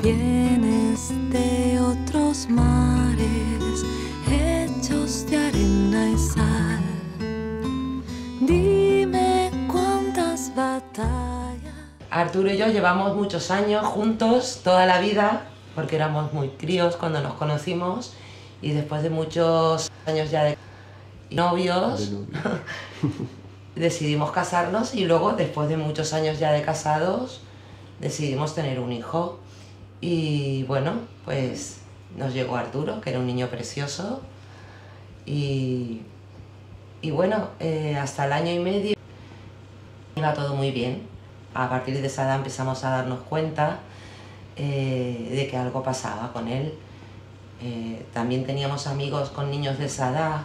Vienes de otros mares, hechos de arena y sal. Dime cuántas batallas. Arturo y yo llevamos muchos años juntos, toda la vida, porque éramos muy críos cuando nos conocimos, y después de muchos años ya de novios, decidimos casarnos, y luego, después de muchos años ya de casados, decidimos tener un hijo. Y bueno, pues nos llegó Arturo, que era un niño precioso, y bueno, hasta el año y medio iba todo muy bien. A partir de esa edad empezamos a darnos cuenta de que algo pasaba con él. También teníamos amigos con niños de esa edad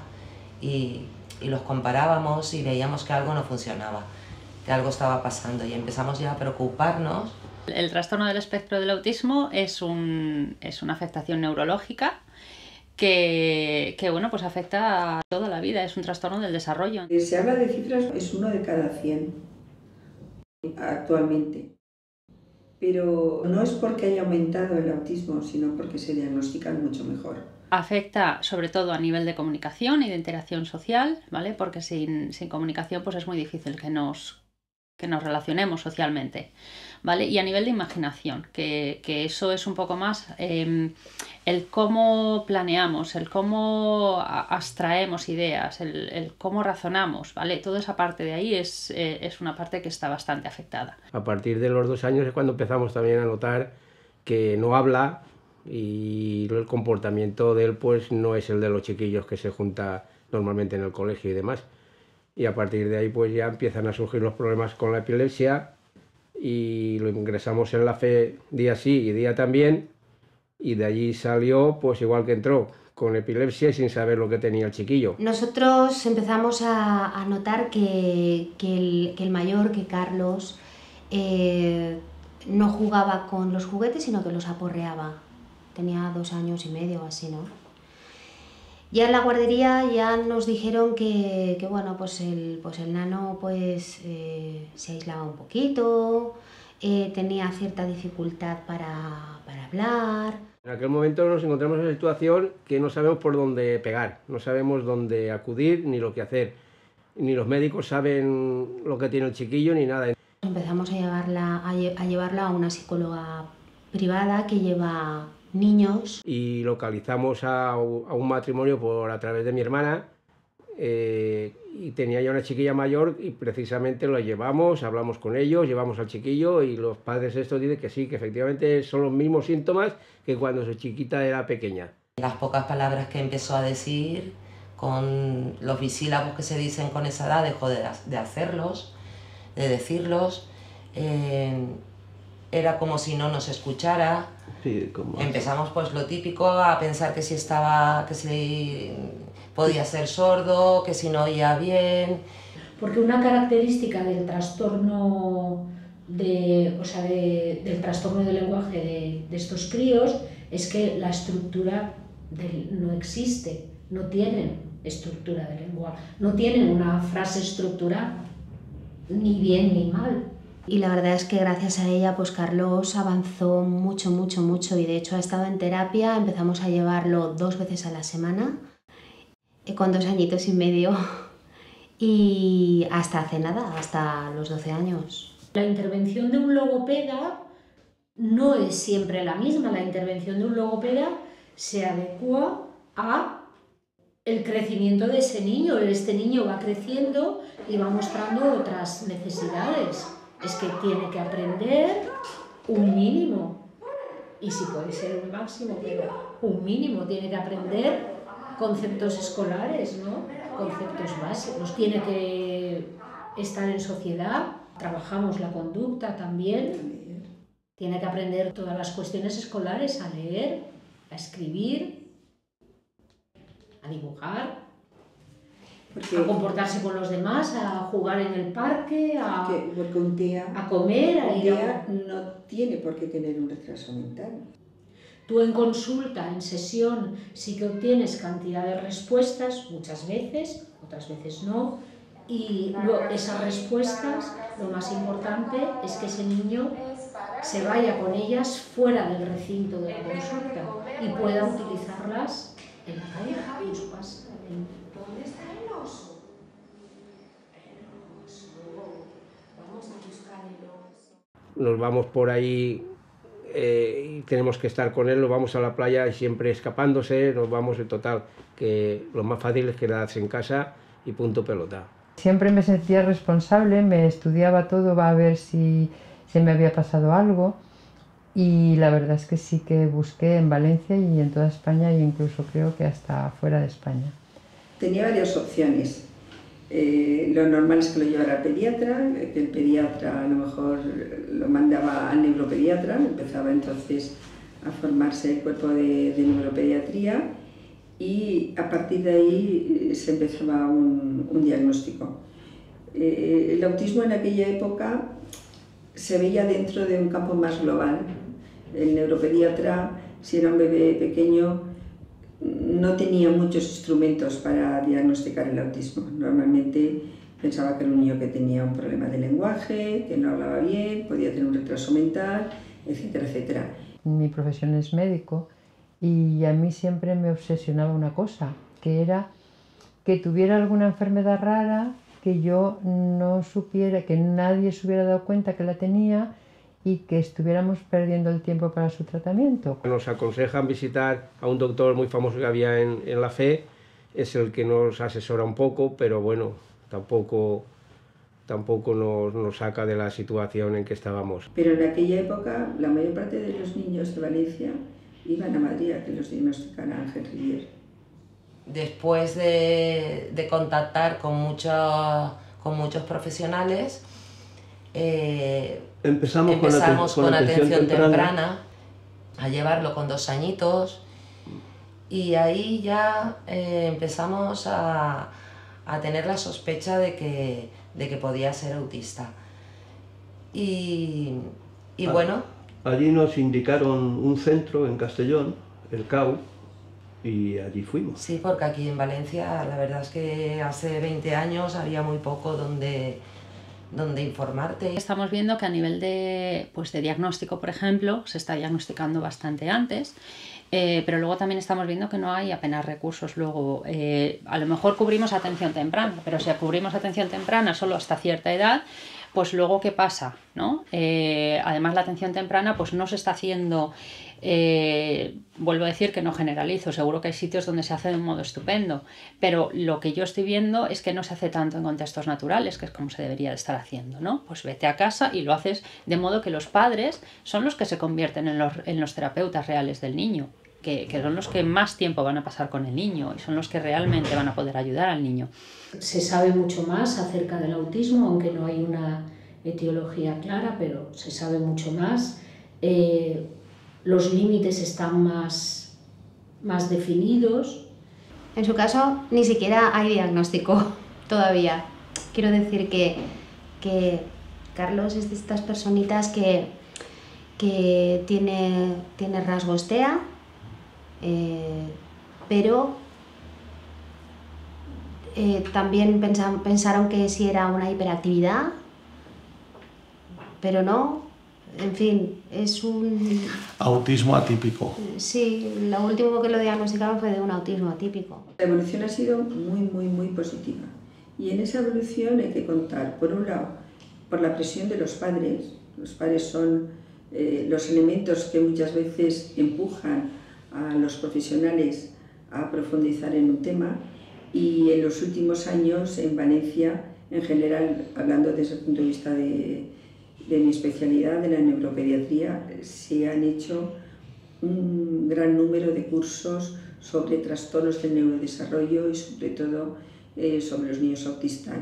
y los comparábamos y veíamos que algo no funcionaba, que algo estaba pasando, y empezamos ya a preocuparnos. El trastorno del espectro del autismo es una afectación neurológica que bueno, pues afecta a toda la vida, es un trastorno del desarrollo. Se habla de cifras, es 1 de cada 100 actualmente, pero no es porque haya aumentado el autismo, sino porque se diagnostican mucho mejor. Afecta sobre todo a nivel de comunicación y de interacción social, ¿vale? Porque sin comunicación pues es muy difícil que nos relacionemos socialmente, ¿vale? Y a nivel de imaginación, que eso es un poco más el cómo planeamos, el cómo abstraemos ideas, el cómo razonamos, ¿vale? Toda esa parte de ahí es una parte que está bastante afectada. A partir de los 2 años es cuando empezamos también a notar que no habla, y el comportamiento de él pues no es el de los chiquillos que se junta normalmente en el colegio y demás. Y a partir de ahí pues ya empiezan a surgir los problemas con la epilepsia, y lo ingresamos en la FE día sí y día también, y de allí salió pues igual que entró, con epilepsia y sin saber lo que tenía el chiquillo. Nosotros empezamos a notar que el mayor, que Carlos, no jugaba con los juguetes, sino que los aporreaba. Tenía 2 años y medio o así, ¿no? Ya en la guardería ya nos dijeron que bueno, pues el nano pues se aislaba un poquito, tenía cierta dificultad para hablar. En aquel momento nos encontramos en una situación que no sabemos por dónde pegar, no sabemos dónde acudir ni lo que hacer, ni los médicos saben lo que tiene el chiquillo ni nada. Empezamos a llevarla a una psicóloga privada que lleva niños. Y localizamos a un matrimonio a través de mi hermana, y tenía ya una chiquilla mayor, y precisamente lo llevamos, hablamos con ellos, llevamos al chiquillo, y los padres estos dicen que sí, que efectivamente son los mismos síntomas que cuando su chiquita era pequeña. Las pocas palabras que empezó a decir, con los bisílabos que se dicen con esa edad, dejó de hacerlos, de decirlos. Era como si no nos escuchara. Sí, empezamos pues lo típico, a pensar que si podía ser sordo, que si no oía bien. Porque una característica del trastorno del trastorno del lenguaje de estos críos es que la estructura no existe, no tienen estructura de lenguaje, no tienen una frase estructurada, ni bien ni mal. Y la verdad es que gracias a ella pues Carlos avanzó mucho, mucho, mucho, y de hecho ha estado en terapia. Empezamos a llevarlo 2 veces a la semana, con 2 añitos y medio, y hasta hace nada, hasta los 12 años. La intervención de un logopeda no es siempre la misma. La intervención de un logopeda se adecua a el crecimiento de ese niño. Este niño va creciendo y va mostrando otras necesidades. Es que tiene que aprender un mínimo, y si puede ser un máximo, pero un mínimo. Tiene que aprender conceptos escolares, ¿no? Conceptos básicos. Tiene que estar en sociedad. Trabajamos la conducta también. Tiene que aprender todas las cuestiones escolares, a leer, a escribir, a dibujar. A comportarse con los demás, a jugar en el parque, a comer, a ir a... no tiene por qué tener un retraso mental. Tú en consulta, en sesión, sí que obtienes cantidad de respuestas, muchas veces, otras veces no, Y esas respuestas, lo más importante es que ese niño se vaya con ellas fuera del recinto de la consulta y pueda utilizarlas en la calle, en su casa. ¿Dónde está el oso? El oso. Vamos a buscar el oso. Nos vamos por ahí y tenemos que estar con él, nos vamos a la playa y siempre escapándose, nos vamos en total, que lo más fácil es quedarse en casa y punto pelota. Siempre me sentía responsable, me estudiaba todo, va a ver si se me había pasado algo, y la verdad es que sí que busqué en Valencia y en toda España, e incluso creo que hasta fuera de España. Tenía varias opciones. Lo normal es que lo llevara al pediatra, que el pediatra a lo mejor lo mandaba al neuropediatra, empezaba entonces a formarse el cuerpo de neuropediatría, y a partir de ahí se empezaba un diagnóstico. El autismo en aquella época se veía dentro de un campo más global. El neuropediatra, si era un bebé pequeño, no tenía muchos instrumentos para diagnosticar el autismo. Normalmente pensaba que era un niño que tenía un problema de lenguaje, que no hablaba bien, podía tener un retraso mental, etcétera, etcétera. Mi profesión es médico y a mí siempre me obsesionaba una cosa, que era que tuviera alguna enfermedad rara, que yo no supiera, que nadie se hubiera dado cuenta que la tenía y que estuviéramos perdiendo el tiempo para su tratamiento. Nos aconsejan visitar a un doctor muy famoso que había en la FE, es el que nos asesora un poco, pero bueno, tampoco nos saca de la situación en que estábamos. Pero en aquella época la mayor parte de los niños de Valencia iban a Madrid a que los diagnosticara Ángel Rivier. Después de contactar con muchos profesionales, empezamos con atención temprana, a llevarlo con 2 añitos, y ahí ya empezamos a tener la sospecha de que podía ser autista. Y bueno... Allí nos indicaron un centro en Castellón, el CAU, y allí fuimos. Sí, porque aquí en Valencia la verdad es que hace 20 años había muy poco donde informarte. Estamos viendo que a nivel de diagnóstico, por ejemplo, se está diagnosticando bastante antes, pero luego también estamos viendo que no hay apenas recursos. Luego, a lo mejor cubrimos atención temprana, pero si cubrimos atención temprana solo hasta cierta edad, pues luego ¿qué pasa? ¿No? Además la atención temprana pues no se está haciendo, vuelvo a decir que no generalizo, seguro que hay sitios donde se hace de un modo estupendo, pero lo que yo estoy viendo es que no se hace tanto en contextos naturales, que es como se debería de estar haciendo, ¿no? Pues vete a casa y lo haces de modo que los padres son los que se convierten en los terapeutas reales del niño, que son los que más tiempo van a pasar con el niño y son los que realmente van a poder ayudar al niño. Se sabe mucho más acerca del autismo, aunque no hay una etiología clara, pero se sabe mucho más. Los límites están más definidos. En su caso, ni siquiera hay diagnóstico todavía. Quiero decir que Carlos es de estas personitas que tiene rasgos TEA, pero también pensaron que sí era una hiperactividad, pero no. En fin, es un... Autismo atípico. Sí, lo último que lo diagnosticaron fue de un autismo atípico. La evolución ha sido muy positiva. Y en esa evolución hay que contar, por un lado, por la presión de los padres. Los padres son los elementos que muchas veces empujan a los profesionales a profundizar en un tema, y en los últimos años en Valencia, en general, hablando desde el punto de vista de mi especialidad, de la neuropediatría, se han hecho un gran número de cursos sobre trastornos del neurodesarrollo y sobre todo sobre los niños autistas.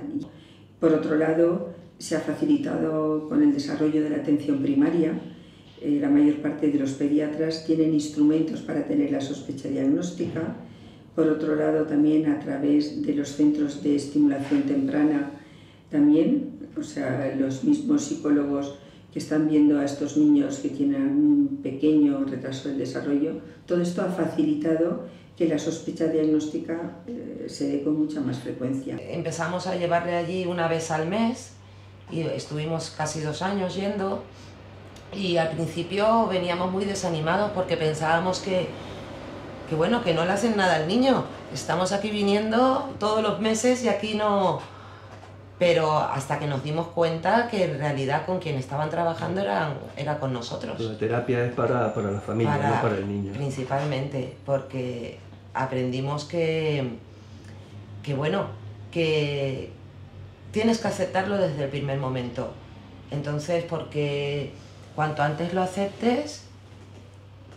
Por otro lado, se ha facilitado con el desarrollo de la atención primaria. La mayor parte de los pediatras tienen instrumentos para tener la sospecha diagnóstica. Por otro lado, también a través de los centros de estimulación temprana, también, o sea, los mismos psicólogos que están viendo a estos niños que tienen un pequeño retraso del desarrollo, todo esto ha facilitado que la sospecha diagnóstica se dé con mucha más frecuencia. Empezamos a llevarle allí una vez al mes y estuvimos casi 2 años yendo, y al principio veníamos muy desanimados porque pensábamos que bueno, que no le hacen nada al niño. Estamos aquí viniendo todos los meses y aquí no... Pero hasta que nos dimos cuenta que en realidad con quien estaban trabajando era con nosotros. La terapia es para la familia, no para el niño. Principalmente, porque aprendimos que bueno, que tienes que aceptarlo desde el primer momento. Entonces, porque cuanto antes lo aceptes,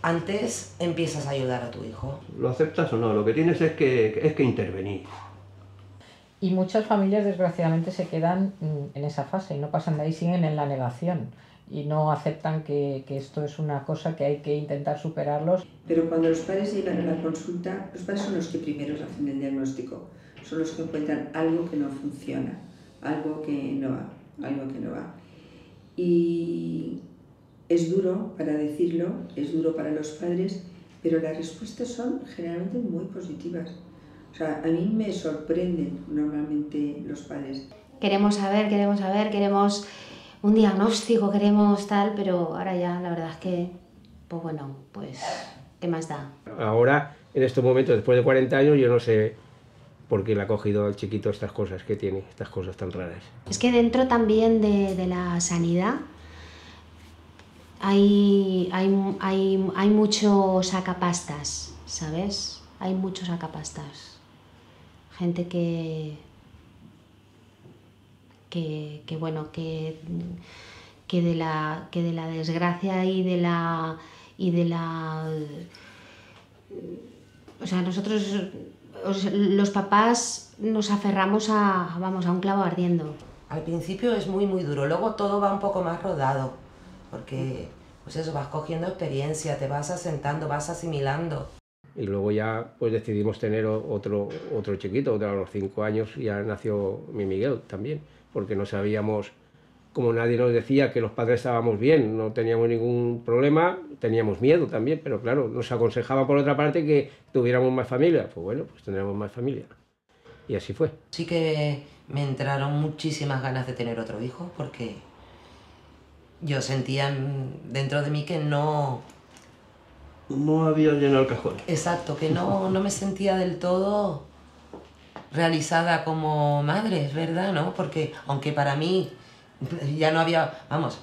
antes empiezas a ayudar a tu hijo. ¿Lo aceptas o no? Lo que tienes es que intervenir. Y muchas familias desgraciadamente se quedan en esa fase y no pasan de ahí, siguen en la negación y no aceptan que esto es una cosa que hay que intentar superarlos. Pero cuando los padres llegan a la consulta, los padres son los que primero hacen el diagnóstico, son los que encuentran algo que no funciona, algo que no va. Y es duro para decirlo, es duro para los padres, pero las respuestas son generalmente muy positivas. O sea, a mí me sorprenden normalmente los padres. Queremos saber, queremos un diagnóstico, queremos tal, pero ahora ya la verdad es que, pues bueno, pues ¿qué más da? Ahora, en estos momentos, después de 40 años, yo no sé por qué le ha cogido al chiquito estas cosas que tiene, estas cosas tan raras. Es que dentro también de la sanidad hay muchos sacapastas, ¿sabes? Hay muchos sacapastas. Gente que de la desgracia y de la o sea, nosotros los papás nos aferramos a un clavo ardiendo. Al principio es muy duro, luego todo va un poco más rodado, porque pues eso, vas cogiendo experiencia, te vas asentando, vas asimilando. Y luego ya pues decidimos tener otro chiquito, a los 5 años ya nació mi Miguel también, porque no sabíamos, como nadie nos decía que los padres estábamos bien, no teníamos ningún problema, teníamos miedo también, pero claro, nos aconsejaba por otra parte que tuviéramos más familia. Pues bueno, pues tendremos más familia. Y así fue. Sí que me entraron muchísimas ganas de tener otro hijo, porque yo sentía dentro de mí que no había llenado el cajón. Exacto, que no me sentía del todo realizada como madre, es verdad, ¿no? Porque aunque para mí ya no había, vamos,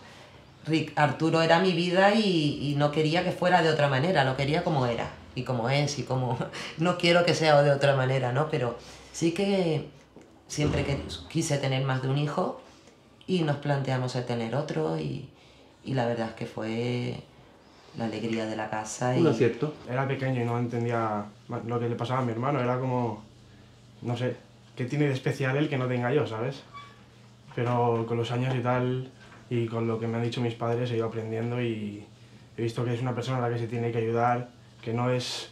Arturo era mi vida y no quería que fuera de otra manera, lo quería como era y como es y como no quiero que sea de otra manera, ¿no? Pero sí que siempre quise tener más de un hijo y nos planteamos el tener otro y la verdad es que fue la alegría de la casa. Un acierto. Era pequeño y no entendía lo que le pasaba a mi hermano, era como, no sé, ¿qué tiene de especial él que no tenga yo, sabes? Pero con los años y tal, y con lo que me han dicho mis padres, he ido aprendiendo y he visto que es una persona a la que se tiene que ayudar, que no es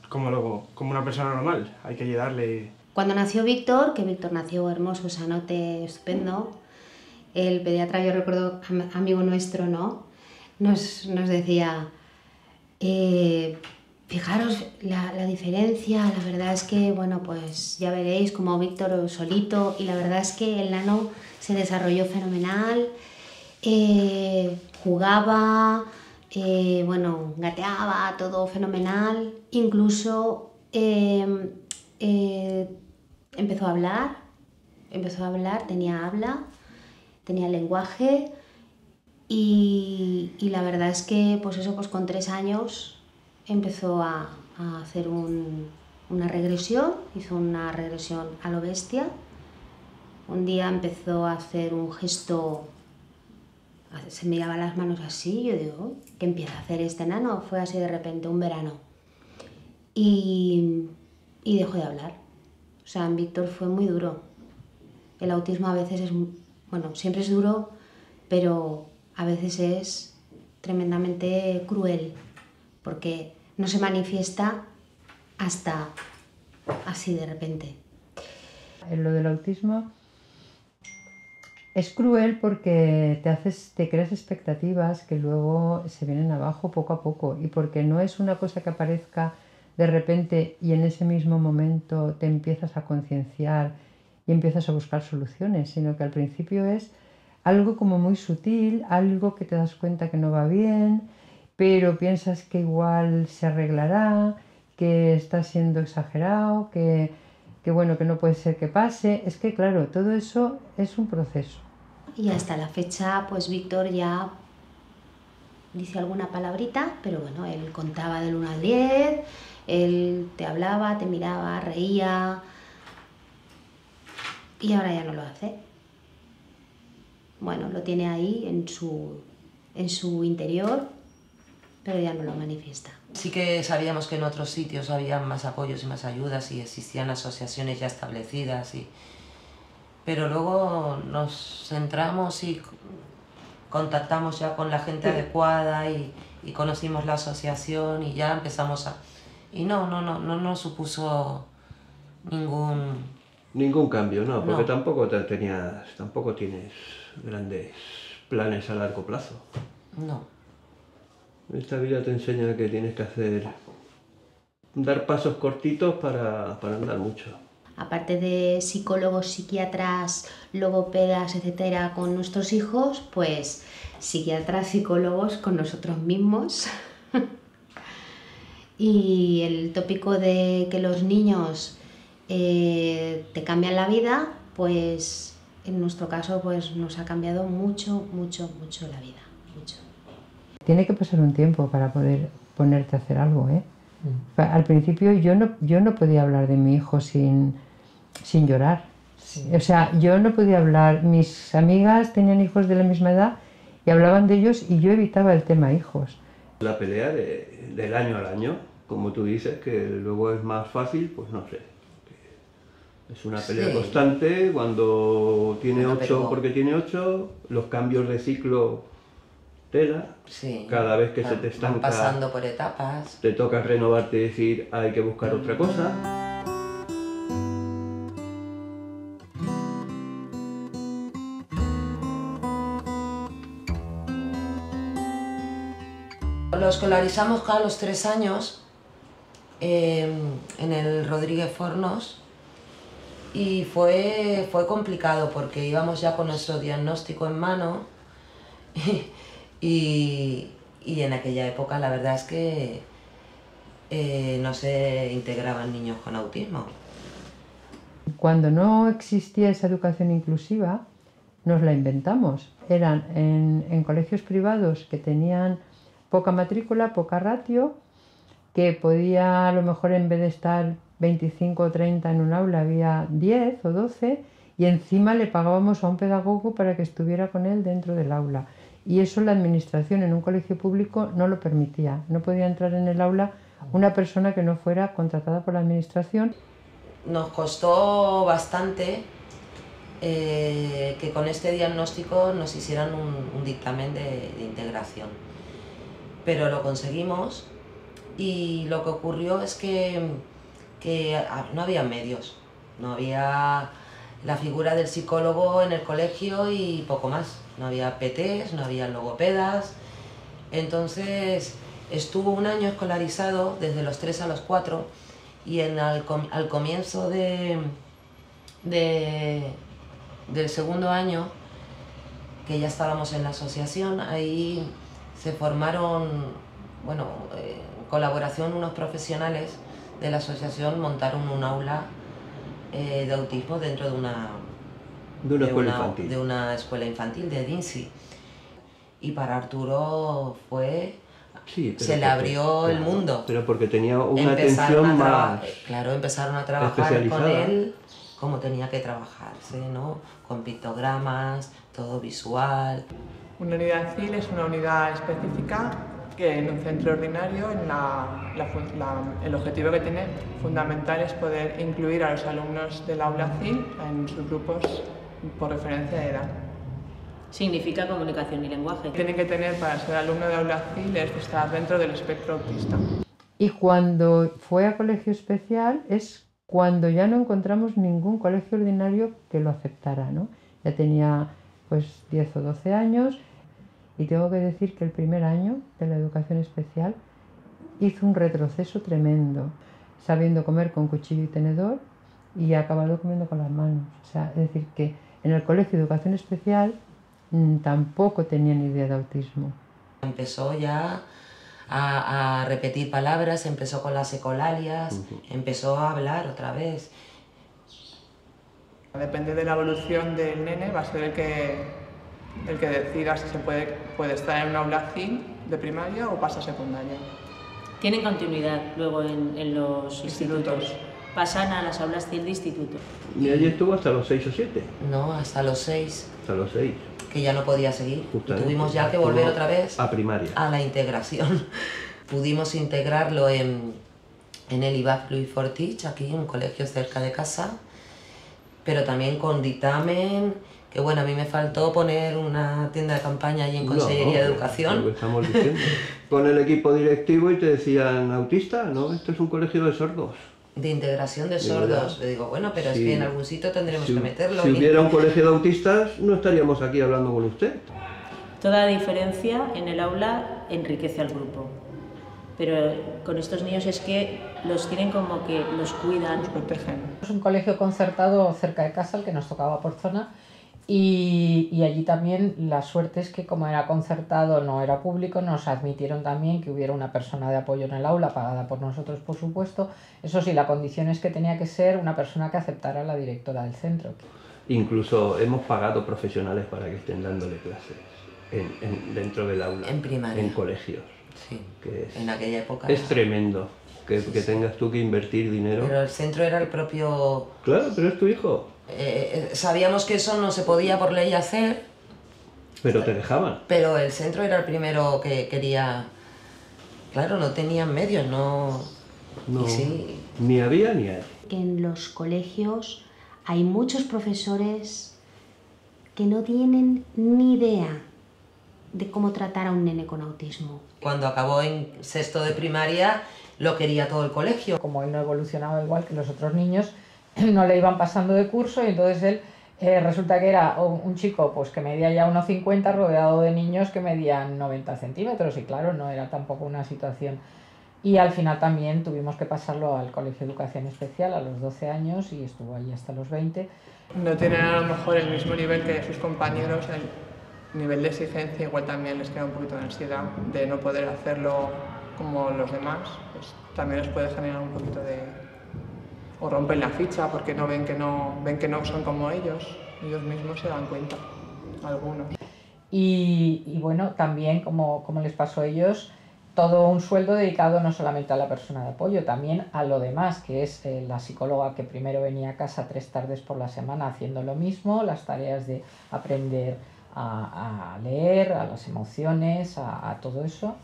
como una persona normal, hay que ayudarle. Cuando nació Víctor, que Víctor nació hermoso, sanote, estupendo, el pediatra, yo recuerdo, amigo nuestro, ¿no? Nos decía, fijaros la diferencia, la verdad es que, bueno, pues ya veréis como Víctor solito, y la verdad es que el nano se desarrolló fenomenal, jugaba, bueno, gateaba, todo fenomenal, incluso empezó a hablar, tenía habla, tenía lenguaje. Y la verdad es que pues eso, pues con 3 años empezó a hacer una regresión, hizo una regresión a lo bestia. Un día empezó a hacer un gesto, se miraba las manos así, yo digo, ¿qué empieza a hacer este nano? Fue así de repente, un verano. Y dejó de hablar. O sea, en Víctor fue muy duro. El autismo a veces es, bueno, siempre es duro, pero a veces es tremendamente cruel, porque no se manifiesta hasta así de repente. En lo del autismo es cruel porque te creas expectativas que luego se vienen abajo poco a poco, y porque no es una cosa que aparezca de repente y en ese mismo momento te empiezas a concienciar y empiezas a buscar soluciones, sino que al principio es algo como muy sutil, algo que te das cuenta que no va bien, pero piensas que igual se arreglará, que está siendo exagerado, que bueno, que no puede ser que pase. Es que claro, todo eso es un proceso. Y hasta la fecha, pues Víctor ya dice alguna palabrita, pero bueno, él contaba del 1 al 10, él te hablaba, te miraba, reía, y ahora ya no lo hace. Bueno, lo tiene ahí en su interior, pero ya no lo manifiesta. Sí que sabíamos que en otros sitios había más apoyos y más ayudas y existían asociaciones ya establecidas, pero luego nos centramos y contactamos ya con la gente adecuada y conocimos la asociación y ya empezamos a... Y no nos supuso ningún cambio, no, porque No. tampoco tienes grandes planes a largo plazo. No. Esta vida te enseña que tienes que dar pasos cortitos para andar mucho. Aparte de psicólogos, psiquiatras, logopedas, etcétera, con nuestros hijos, pues psiquiatras, psicólogos con nosotros mismos. Y el tópico de que los niños te cambian la vida, pues en nuestro caso pues nos ha cambiado mucho la vida, mucho. Tiene que pasar un tiempo para poder ponerte a hacer algo, ¿eh? Al principio yo no podía hablar de mi hijo sin llorar. Sí. O sea, yo no podía hablar, mis amigas tenían hijos de la misma edad y hablaban de ellos y yo evitaba el tema hijos. La pelea del año al año, como tú dices, que luego es más fácil, pues no sé. Es una pelea constante, cuando tiene 8 porque tiene 8, los cambios de ciclo tela, cada vez que se te estanca, pasando por etapas, te toca renovarte y decir hay que buscar otra cosa. Lo escolarizamos a los 3 años en el Rodríguez Fornos y fue complicado porque íbamos ya con nuestro diagnóstico en mano y en aquella época la verdad es que no se integraban niños con autismo. Cuando no existía esa educación inclusiva, nos la inventamos. Eran en colegios privados que tenían poca matrícula, poca ratio, que podía a lo mejor en vez de estar 25 o 30 en un aula había 10 o 12 y encima le pagábamos a un pedagogo para que estuviera con él dentro del aula. Y eso la administración en un colegio público no lo permitía. No podía entrar en el aula una persona que no fuera contratada por la administración. Nos costó bastante que con este diagnóstico nos hicieran un dictamen de integración. Pero lo conseguimos y lo que ocurrió es que no había medios, no había la figura del psicólogo en el colegio y poco más. No había PTs, no había logopedas. Entonces estuvo un año escolarizado desde los 3 a los 4 y al comienzo del segundo año, que ya estábamos en la asociación, ahí se formaron, bueno, en colaboración unos profesionales de la asociación montaron un aula de autismo dentro de una escuela infantil de Dinsi. Y para Arturo se le abrió el mundo. Pero porque tenía una atención más... Claro, empezaron a trabajar con él como tenía que trabajarse, ¿no? Con pictogramas, todo visual. Una unidad CIL es una unidad específica que en un centro ordinario el objetivo que tiene fundamental es poder incluir a los alumnos del aula CIL en sus grupos por referencia de edad. Significa comunicación y lenguaje. Tienen que tener para ser alumno de aula CIL es estar dentro del espectro autista. Y cuando fue a colegio especial es cuando ya no encontramos ningún colegio ordinario que lo aceptara, ¿no? Ya tenía pues 10 o 12 años y tengo que decir que el primer año de la educación especial hizo un retroceso tremendo. sabiendo comer con cuchillo y tenedor y ha acabado comiendo con las manos. O sea, es decir, que en el colegio de educación especial tampoco tenían idea de autismo. Empezó ya a repetir palabras, empezó con las ecolalias, empezó a hablar otra vez. Depende de la evolución del nene, va a ser el que decida si se puede estar en un aula CIL de primaria o pasa a secundaria. Tienen continuidad luego en los institutos. Pasan a las aulas CIL de instituto. ¿Y allí estuvo hasta los 6 o 7? No, hasta los 6. Hasta los 6. Que ya no podía seguir. Justamente. Tuvimos ya que volver otra vez a primaria. A la integración. Pudimos integrarlo en el IVAF Louis Fortich, aquí en un colegio cerca de casa, pero también con dictamen, que bueno, a mí me faltó poner una tienda de campaña allí en Consellería de Educación. Lo que estamos diciendo. Con el equipo directivo y te decían, autista, ¿no? Esto es un colegio de sordos. De integración de sordos. Le digo, bueno, pero sí. Es que en algún sitio tendremos que meterlo. Si hubiera un colegio de autistas, no estaríamos aquí hablando con usted. Toda diferencia en el aula enriquece al grupo. Pero con estos niños es que los tienen como que los cuidan, los protegen. Es un colegio concertado cerca de casa, el que nos tocaba por zona, y allí también la suerte es que como era concertado, no era público, nos admitieron también que hubiera una persona de apoyo en el aula, pagada por nosotros por supuesto. Eso sí, la condición es que tenía que ser una persona que aceptara a la directora del centro. Incluso hemos pagado profesionales para que estén dándole clases dentro del aula, en primaria, en colegios. Sí, que en aquella época. Es tremendo que tengas tú que invertir dinero. Pero el centro era el propio... Claro, pero es tu hijo. Sabíamos que eso no se podía por ley hacer. Pero te dejaban. Pero el centro era el primero que quería... Claro, no tenían medios, no... No, sí. Ni había ni hay. Que en los colegios hay muchos profesores que no tienen ni idea de cómo tratar a un nene con autismo. Cuando acabó en sexto de primaria, lo quería todo el colegio. Como él no evolucionaba igual que los otros niños, no le iban pasando de curso y entonces él resulta que era un chico pues, que medía ya 1,50 rodeado de niños que medían 90 centímetros y claro, no era tampoco una situación. Y al final también tuvimos que pasarlo al Colegio de Educación Especial a los 12 años y estuvo allí hasta los 20. No tienen a lo mejor el mismo nivel que sus compañeros, el nivel de exigencia igual también les queda un poquito de ansiedad de no poder hacerlo como los demás, pues también les puede generar un poquito de... o rompen la ficha porque no ven que no son como ellos mismos se dan cuenta, algunos. Y bueno, también como les pasó a ellos, todo un sueldo dedicado no solamente a la persona de apoyo, también a lo demás, que es la psicóloga que primero venía a casa 3 tardes por la semana haciendo lo mismo, las tareas de aprender a leer, a las emociones, a todo eso.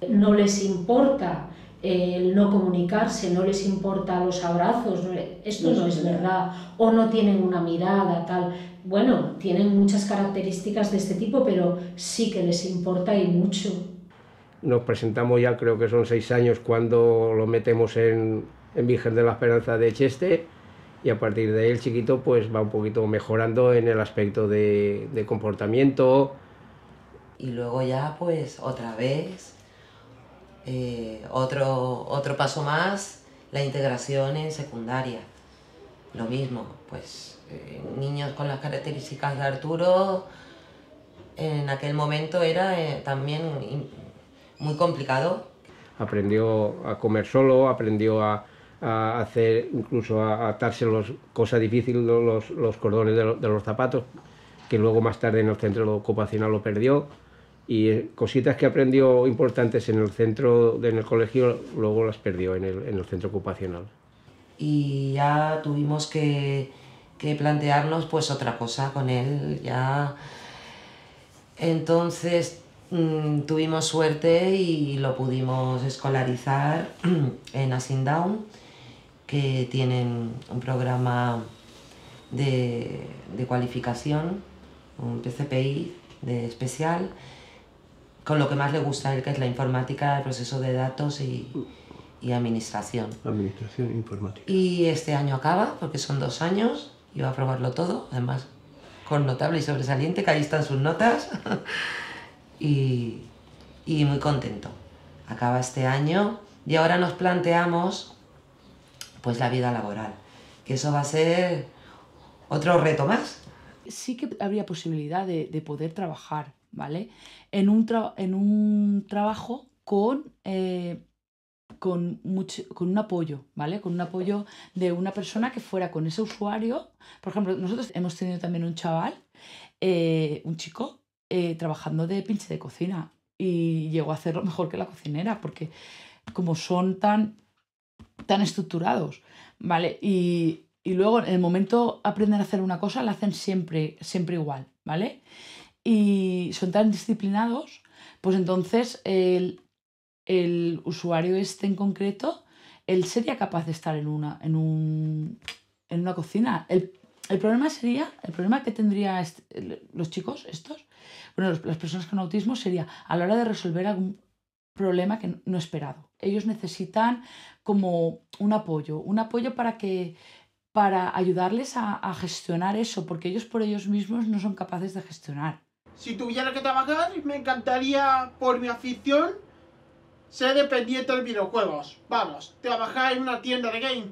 No les importa el no comunicarse, no les importa los abrazos, esto no es verdad, o no tienen una mirada, tal. Bueno, tienen muchas características de este tipo, pero sí que les importa y mucho. Nos presentamos ya, creo que son 6 años, cuando lo metemos en Virgen de la Esperanza de Cheste, y a partir de ahí el chiquito pues va un poquito mejorando en el aspecto de comportamiento. Y luego ya pues otra vez, otro paso más, la integración en secundaria. Lo mismo, pues niños con las características de Arturo, en aquel momento era también muy complicado. Aprendió a comer solo, aprendió a hacer, incluso a atarse cosas difíciles, los cordones de los zapatos, que luego más tarde en el centro ocupacional lo perdió. Y cositas que aprendió importantes en el colegio, luego las perdió en el centro ocupacional. Y ya tuvimos que plantearnos pues otra cosa con él, ya. Entonces tuvimos suerte y lo pudimos escolarizar en Asindown, que tienen un programa de cualificación, un PCPI de especial, con lo que más le gusta a él, que es la informática, el proceso de datos y administración. Administración informática. Y este año acaba, porque son 2 años, y va a aprobarlo todo, además con notable y sobresaliente, que ahí están sus notas, y muy contento. Acaba este año y ahora nos planteamos pues la vida laboral. Que eso va a ser otro reto más. Sí que habría posibilidad de poder trabajar, ¿vale? En un trabajo con un apoyo, ¿vale? Con un apoyo de una persona que fuera con ese usuario. Por ejemplo, nosotros hemos tenido también un chaval, un chico, trabajando de pinche de cocina y llegó a hacerlo mejor que la cocinera porque como son tan estructurados, ¿vale? Y luego en el momento aprenden a hacer una cosa la hacen siempre igual, ¿vale? Y son tan disciplinados, pues entonces el usuario este en concreto, él sería capaz de estar en una cocina. El problema que tendría los chicos estos, bueno, las personas con autismo sería a la hora de resolver algún problema que no esperado. Ellos necesitan como un apoyo para ayudarles a gestionar eso, porque ellos por ellos mismos no son capaces de gestionar. Si tuviera que trabajar, me encantaría, por mi afición, ser dependiente de videojuegos. Vamos, trabajar en una tienda de game.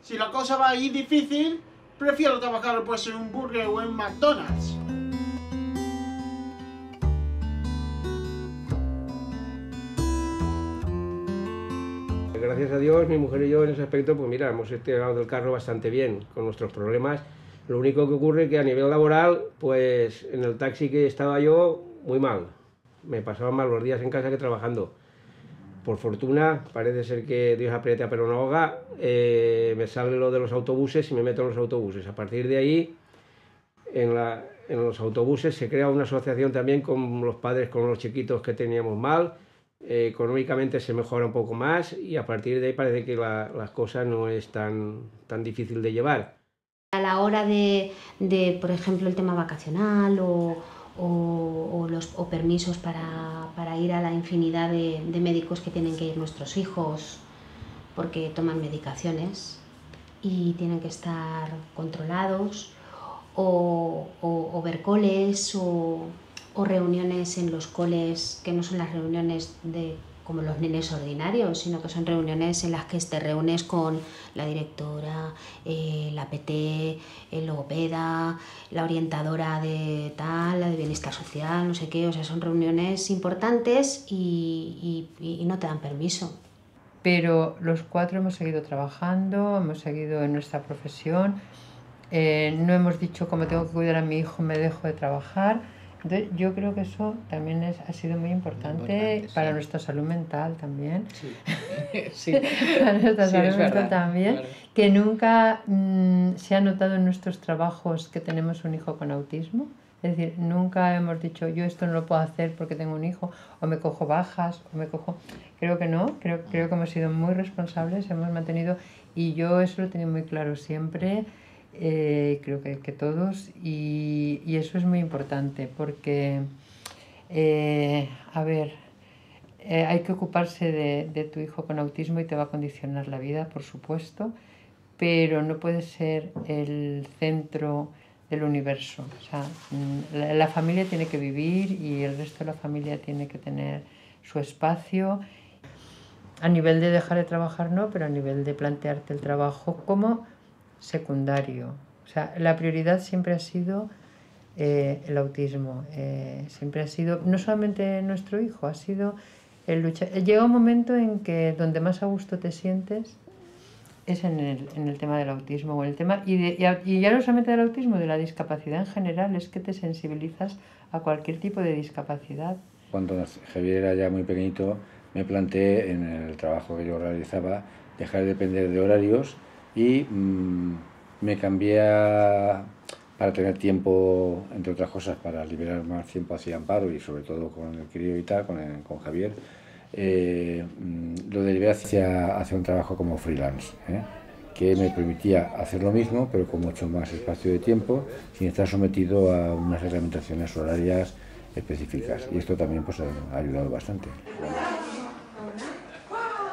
Si la cosa va a ir difícil, prefiero trabajar pues en un Burger o en McDonald's. Gracias a Dios, mi mujer y yo en ese aspecto, pues mira, hemos tirado del carro bastante bien con nuestros problemas. Lo único que ocurre es que a nivel laboral, pues en el taxi que estaba yo, muy mal. Me pasaban mal los días en casa que trabajando. Por fortuna, parece ser que Dios aprieta pero no ahoga, me sale lo de los autobuses y me meto en los autobuses. A partir de ahí, en los autobuses se crea una asociación también con los padres, con los chiquitos que teníamos mal. Económicamente se mejora un poco más y a partir de ahí parece que las cosas no es tan difícil de llevar. A la hora de por ejemplo, el tema vacacional o permisos para ir a la infinidad de médicos que tienen que ir nuestros hijos porque toman medicaciones y tienen que estar controlados, o ver coles o reuniones en los coles que no son las reuniones como los nenes ordinarios, sino que son reuniones en las que te reúnes con la directora, la PT, el logopeda, la orientadora de tal, la de bienestar social, no sé qué. O sea, son reuniones importantes y no te dan permiso. Pero los 4 hemos seguido trabajando, hemos seguido en nuestra profesión, no hemos dicho como tengo que cuidar a mi hijo, me dejo de trabajar. Entonces, yo creo que eso también ha sido muy importante para nuestra salud mental también. Sí. Sí. Para nuestra Sí, salud es mental verdad, también. claro. Que nunca se ha notado en nuestros trabajos que tenemos un hijo con autismo. Es decir, nunca hemos dicho yo esto no lo puedo hacer porque tengo un hijo, o me cojo bajas, o me cojo... Creo que no, creo que hemos sido muy responsables, hemos mantenido, y yo eso lo he tenido muy claro siempre. Creo que todos, y eso es muy importante porque hay que ocuparse de tu hijo con autismo y te va a condicionar la vida, por supuesto, pero no puede ser el centro del universo. O sea, la familia tiene que vivir y el resto de la familia tiene que tener su espacio. A nivel de dejar de trabajar no, pero a nivel de plantearte el trabajo como secundario. O sea, la prioridad siempre ha sido el autismo. Siempre ha sido, no solamente nuestro hijo, ha sido el luchar. Llega un momento en que donde más a gusto te sientes es en el tema del autismo o el tema, y ya no solamente del autismo, de la discapacidad en general, es que te sensibilizas a cualquier tipo de discapacidad. Cuando Javier era ya muy pequeñito, me planteé en el trabajo que yo realizaba dejar de depender de horarios y me cambié para tener tiempo, entre otras cosas, para liberar más tiempo hacia Amparo y sobre todo con el crío y tal, con Javier, lo derivé hacia un trabajo como freelance, que me permitía hacer lo mismo pero con mucho más espacio de tiempo sin estar sometido a unas reglamentaciones horarias específicas, y esto también pues ha ayudado bastante.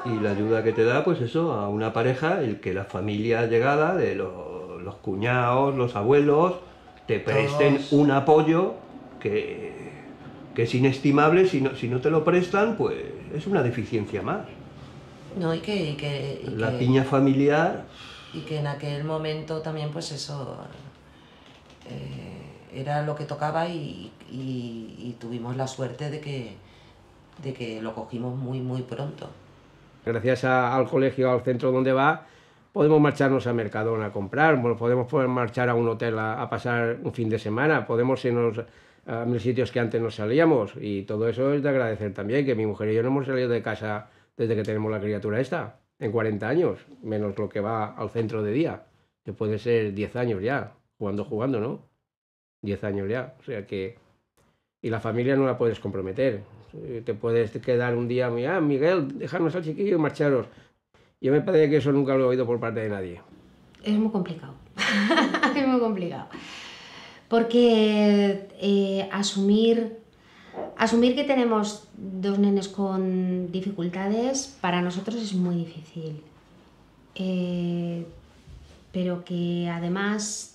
Y la ayuda que te da, pues eso, a una pareja, el que la familia llegada de los cuñados, los abuelos, te presten un apoyo que es inestimable. Si no te lo prestan, pues es una deficiencia más. No, la piña familiar. Y que en aquel momento también, pues eso, era lo que tocaba y tuvimos la suerte de que lo cogimos muy, muy pronto. Gracias al colegio, al centro donde va, podemos marcharnos a Mercadona a comprar, podemos marchar a un hotel a pasar un fin de semana, podemos irnos a 1000 sitios que antes no salíamos, y todo eso es de agradecer también, que mi mujer y yo no hemos salido de casa desde que tenemos la criatura esta, en 40 años, menos lo que va al centro de día, que puede ser 10 años ya, jugando, ¿no? 10 años ya, o sea que... Y la familia no la puedes comprometer, te puedes quedar un día, Miguel, dejarnos al chiquillo y marcharos. Yo me parece que eso nunca lo he oído por parte de nadie. Es muy complicado, es muy complicado. Porque asumir que tenemos 2 nenes con dificultades para nosotros es muy difícil. Pero que además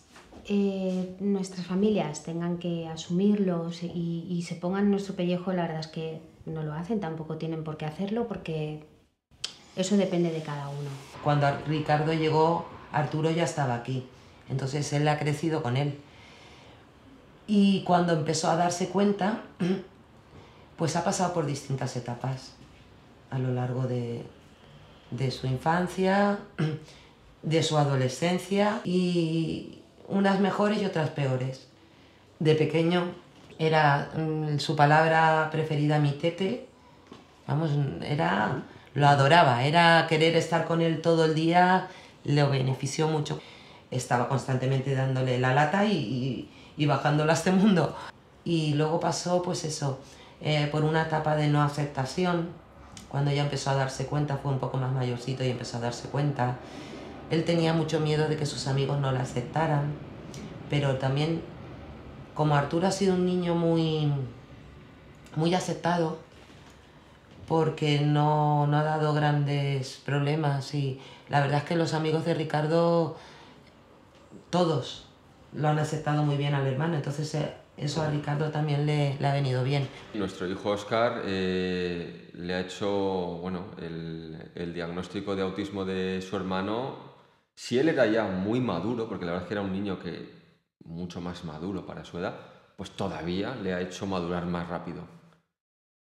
nuestras familias tengan que asumirlos y se pongan en nuestro pellejo, la verdad es que no lo hacen, tampoco tienen por qué hacerlo porque eso depende de cada uno. Cuando Ricardo llegó, Arturo ya estaba aquí, entonces él ha crecido con él. Y cuando empezó a darse cuenta, pues ha pasado por distintas etapas a lo largo de su infancia, de su adolescencia, y unas mejores y otras peores. De pequeño era su palabra preferida mi tete, vamos, lo adoraba, era querer estar con él todo el día, lo benefició mucho. Estaba constantemente dándole la lata y bajándolo a este mundo. Y luego pasó, pues eso, por una etapa de no aceptación, cuando ya empezó a darse cuenta, fue un poco más mayorcito y empezó a darse cuenta. Él tenía mucho miedo de que sus amigos no la aceptaran, pero también, como Arturo ha sido un niño muy aceptado, porque no ha dado grandes problemas, y la verdad es que los amigos de Ricardo, todos lo han aceptado muy bien al hermano, entonces eso a Ricardo también le ha venido bien. Nuestro hijo Óscar le ha hecho, bueno, el diagnóstico de autismo de su hermano. Si él era ya muy maduro, porque la verdad es que era un niño que mucho más maduro para su edad, pues todavía le ha hecho madurar más rápido.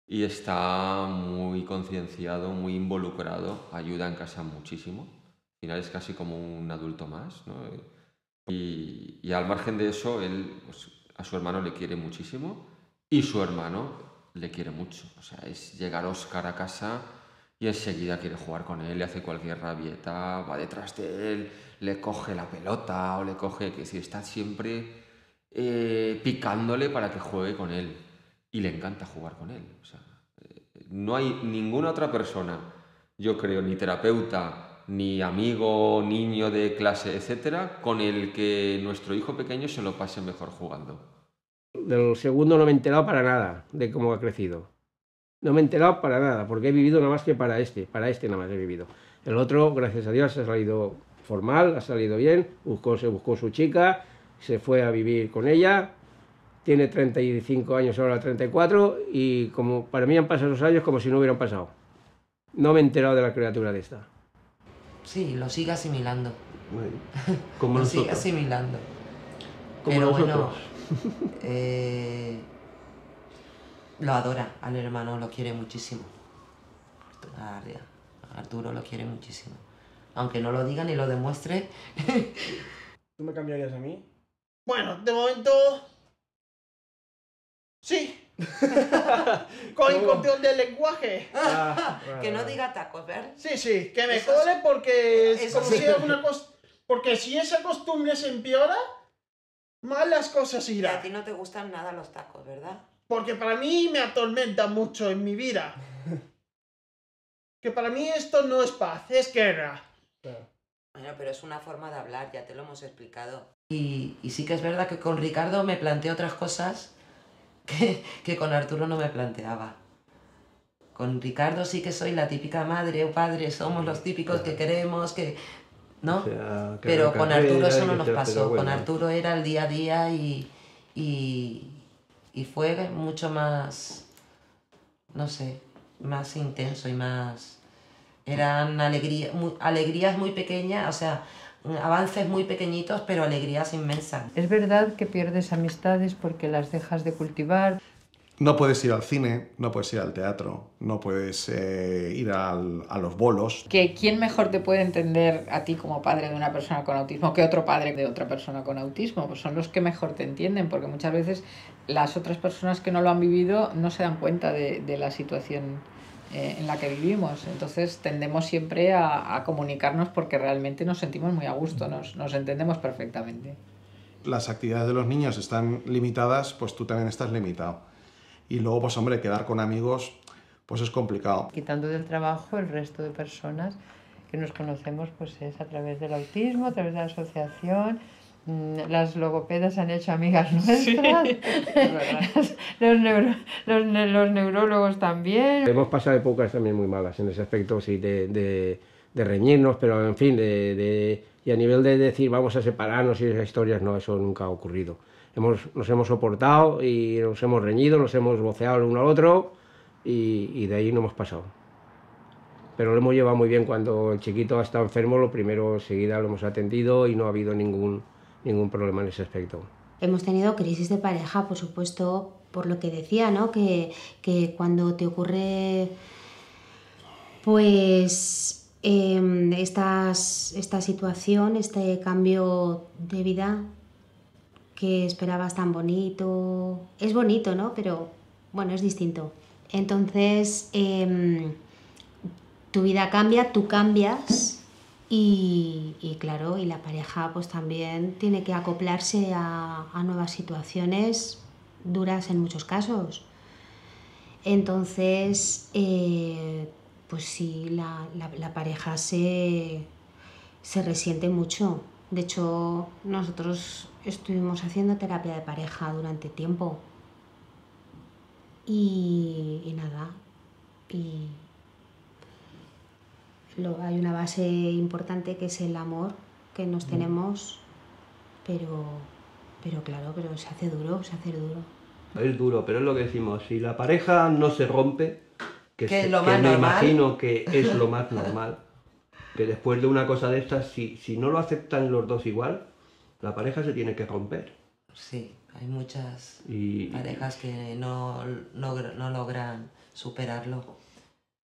Y está muy concienciado, muy involucrado, ayuda en casa muchísimo. Al final es casi como un adulto más, ¿no? Y al margen de eso, él pues, a su hermano le quiere muchísimo y su hermano le quiere mucho. O sea, es llegar Óscar a casa y enseguida quiere jugar con él, le hace cualquier rabieta, va detrás de él, le coge la pelota o le coge, que si está siempre picándole para que juegue con él. Y le encanta jugar con él. O sea, no hay ninguna otra persona, yo creo, ni terapeuta, ni amigo, niño de clase, etcétera, con el que nuestro hijo pequeño se lo pase mejor jugando. Del segundo no me he enterado para nada de cómo ha crecido. No me he enterado para nada, porque he vivido nada más que para este nada más he vivido. El otro, gracias a Dios, ha salido formal, ha salido bien, se buscó su chica, se fue a vivir con ella, tiene 35 años, ahora 34, y como para mí han pasado esos años como si no hubieran pasado. No me he enterado de la criatura de esta. Sí, lo sigue asimilando. Como lo nosotros. sigue asimilando. Como pero nosotros. Bueno, lo adora al hermano, lo quiere muchísimo. A Arturo lo quiere muchísimo. Aunque no lo diga ni lo demuestre. ¿Tú me cambiarías a mí? Bueno, de momento... Sí. Con el control del lenguaje. Que no diga tacos, ¿verdad? Sí, que me cole porque es como si alguna cosa... Porque si esa costumbre se empeora, mal las cosas Y irán. a ti no te gustan nada los tacos, ¿verdad? Porque para mí me atormenta mucho en mi vida. Que para mí esto no es paz, es guerra. Bueno, pero es una forma de hablar, ya te lo hemos explicado. Y sí que es verdad que con Ricardo me planteé otras cosas que con Arturo no me planteaba. Con Ricardo sí que soy la típica madre o padre, somos los típicos que queremos, que... ¿no? O sea, que pero con Arturo eso no nos pero pasó. bueno. Con Arturo era el día a día y fue mucho más, no sé, más intenso y más Eran alegrías muy pequeñas, o sea, avances muy pequeñitos, pero alegrías inmensas. Es verdad que pierdes amistades porque las dejas de cultivar. No puedes ir al cine, no puedes ir al teatro, no puedes ir a los bolos. Que ¿quién mejor te puede entender a ti como padre de una persona con autismo que otro padre de otra persona con autismo? Pues son los que mejor te entienden, porque muchas veces las otras personas que no lo han vivido no se dan cuenta de la situación en la que vivimos. Entonces tendemos siempre a comunicarnos porque realmente nos sentimos muy a gusto, nos entendemos perfectamente. Las actividades de los niños están limitadas, pues tú también estás limitado. Y luego, pues hombre, quedar con amigos, pues es complicado. Quitando del trabajo, el resto de personas que nos conocemos pues es a través del autismo, a través de la asociación. Las logopedas han hecho amigas nuestras, sí, los neurólogos también. Hemos pasado épocas también muy malas en ese aspecto, sí, de reñirnos, pero en fin, y a nivel de decir vamos a separarnos y esas historias, no, eso nunca ha ocurrido. Nos hemos soportado y nos hemos reñido, nos hemos voceado el uno al otro y de ahí no hemos pasado. Pero lo hemos llevado muy bien. Cuando el chiquito ha estado enfermo, lo primero enseguida lo hemos atendido y no ha habido ningún problema en ese aspecto. Hemos tenido crisis de pareja, por supuesto, por lo que decía, ¿no? Que cuando te ocurre pues esta situación, este cambio de vida que esperabas tan bonito, es bonito, ¿no? Pero bueno, es distinto. Entonces tu vida cambia, tú cambias y claro, y la pareja pues también tiene que acoplarse a nuevas situaciones duras en muchos casos. Entonces pues sí, la pareja se resiente mucho. De hecho, nosotros estuvimos haciendo terapia de pareja durante tiempo y nada, hay una base importante que es el amor que nos tenemos, pero claro, pero se hace duro. Es duro, pero es lo que decimos, si la pareja no se rompe, que es lo más me normal. Imagino que es lo más normal, que después de una cosa de estas, si no lo aceptan los dos igual, la pareja se tiene que romper. Sí, hay muchas parejas que no logran superarlo.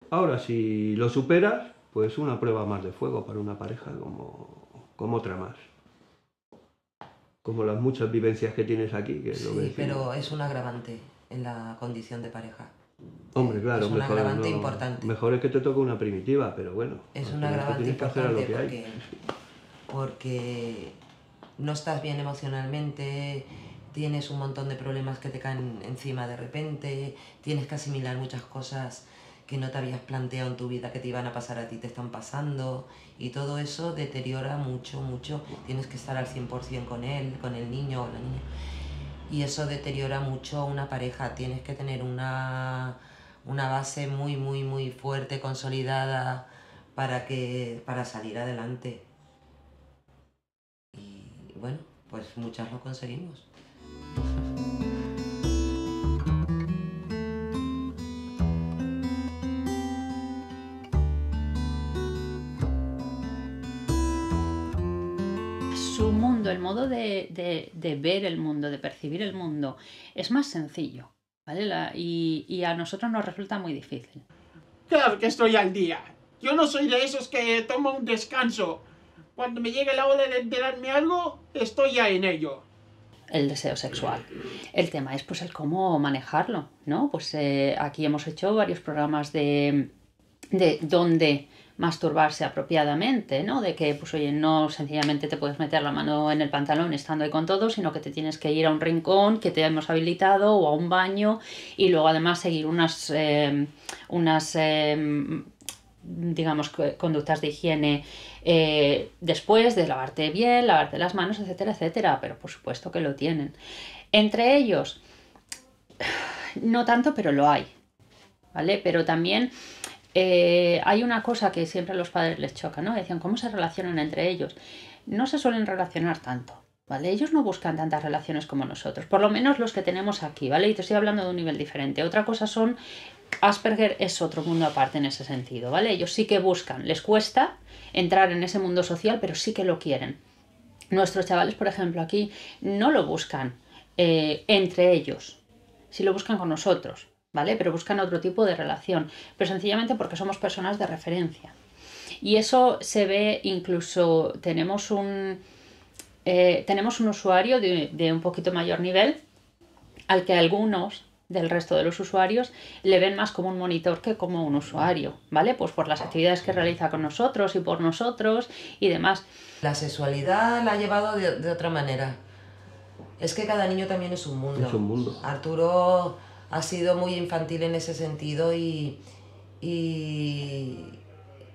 Ahora, si lo superas, pues una prueba más de fuego para una pareja como otra más. Como las muchas vivencias que tienes aquí. Que es lo que sí, pero es un agravante en la condición de pareja. Hombre, claro, es un agravante importante. Mejor es que te toque una primitiva, pero bueno. Es un agravante importante porque no estás bien emocionalmente, tienes un montón de problemas que te caen encima de repente, tienes que asimilar muchas cosas que no te habías planteado en tu vida que te iban a pasar a ti, te están pasando, y todo eso deteriora mucho. Tienes que estar al 100% con él, con el niño o la niña. Y eso deteriora mucho una pareja. Tienes que tener una base muy fuerte, consolidada, para salir adelante. Y bueno, pues muchas lo conseguimos. Su mundo, el modo de ver el mundo, de percibir el mundo, es más sencillo, ¿vale? Y a nosotros nos resulta muy difícil. Claro que estoy al día. Yo no soy de esos que tomo un descanso. Cuando me llegue la hora de enterarme algo, estoy ya en ello. El deseo sexual. El tema es pues el cómo manejarlo, ¿no? Pues aquí hemos hecho varios programas de dónde masturbarse apropiadamente, ¿no? De que, pues oye, no sencillamente te puedes meter la mano en el pantalón estando ahí con todo, sino que te tienes que ir a un rincón que te hemos habilitado o a un baño y luego además seguir unas digamos, conductas de higiene después de lavarte bien, lavarte las manos, etcétera, etcétera, pero por supuesto que lo tienen. Entre ellos, no tanto, pero lo hay, ¿vale? Pero también hay una cosa que siempre a los padres les choca, ¿no? Decían, ¿cómo se relacionan entre ellos? No se suelen relacionar tanto, ¿vale? Ellos no buscan tantas relaciones como nosotros, por lo menos los que tenemos aquí, ¿vale? Y te estoy hablando de un nivel diferente. Otra cosa son Asperger es otro mundo aparte en ese sentido, ¿vale? Ellos sí que buscan, les cuesta entrar en ese mundo social, pero sí que lo quieren. Nuestros chavales, por ejemplo, aquí no lo buscan entre ellos, sí lo buscan con nosotros, ¿vale? Pero buscan otro tipo de relación, pero sencillamente porque somos personas de referencia. Y eso se ve incluso, tenemos un usuario de un poquito mayor nivel, al que algunos del resto de los usuarios le ven más como un monitor que como un usuario, ¿vale? Pues por las actividades que realiza con nosotros y por nosotros y demás. La sexualidad la ha llevado de otra manera. Es que cada niño también es un mundo. Es un mundo. Arturo ha sido muy infantil en ese sentido y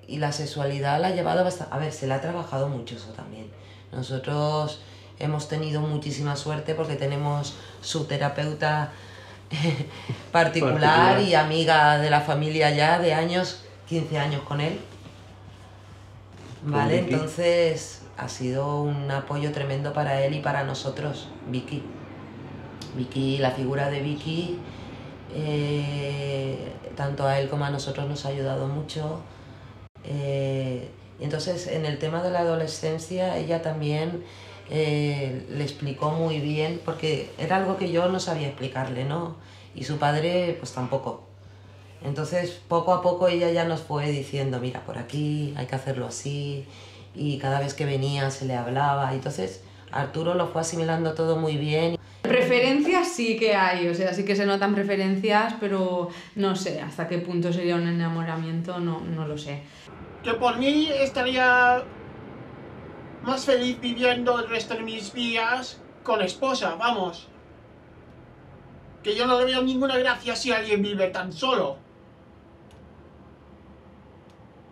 la sexualidad la ha llevado bastante... A ver, se la ha trabajado mucho eso también. Nosotros hemos tenido muchísima suerte porque tenemos su terapeuta particular y amiga de la familia ya de años, 15 años con él. Vale, entonces ha sido un apoyo tremendo para él y para nosotros, Vicky. Vicky, la figura de Vicky, tanto a él como a nosotros nos ha ayudado mucho. Entonces, en el tema de la adolescencia, ella también le explicó muy bien, porque era algo que yo no sabía explicarle, ¿no? Y su padre, pues tampoco. Entonces, poco a poco ella ya nos fue diciendo, mira, por aquí hay que hacerlo así, y cada vez que venía se le hablaba. Entonces, Arturo lo fue asimilando todo muy bien. Preferencias sí que hay, o sea, sí que se notan preferencias, pero no sé hasta qué punto sería un enamoramiento, no lo sé. Que por mí estaría más feliz viviendo el resto de mis días con esposa, vamos. Que yo no le veo ninguna gracia si alguien vive tan solo.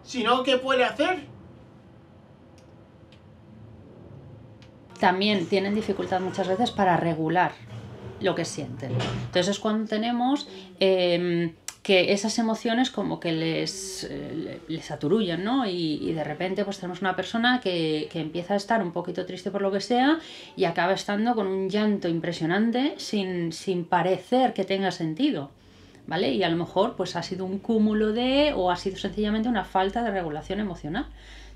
Sino, ¿qué puede hacer? También tienen dificultad muchas veces para regular lo que sienten. Entonces es cuando tenemos que esas emociones como que les aturullan, ¿no? Y de repente pues tenemos una persona que empieza a estar un poquito triste por lo que sea y acaba estando con un llanto impresionante sin parecer que tenga sentido, ¿vale? Y a lo mejor pues ha sido un cúmulo o ha sido sencillamente una falta de regulación emocional,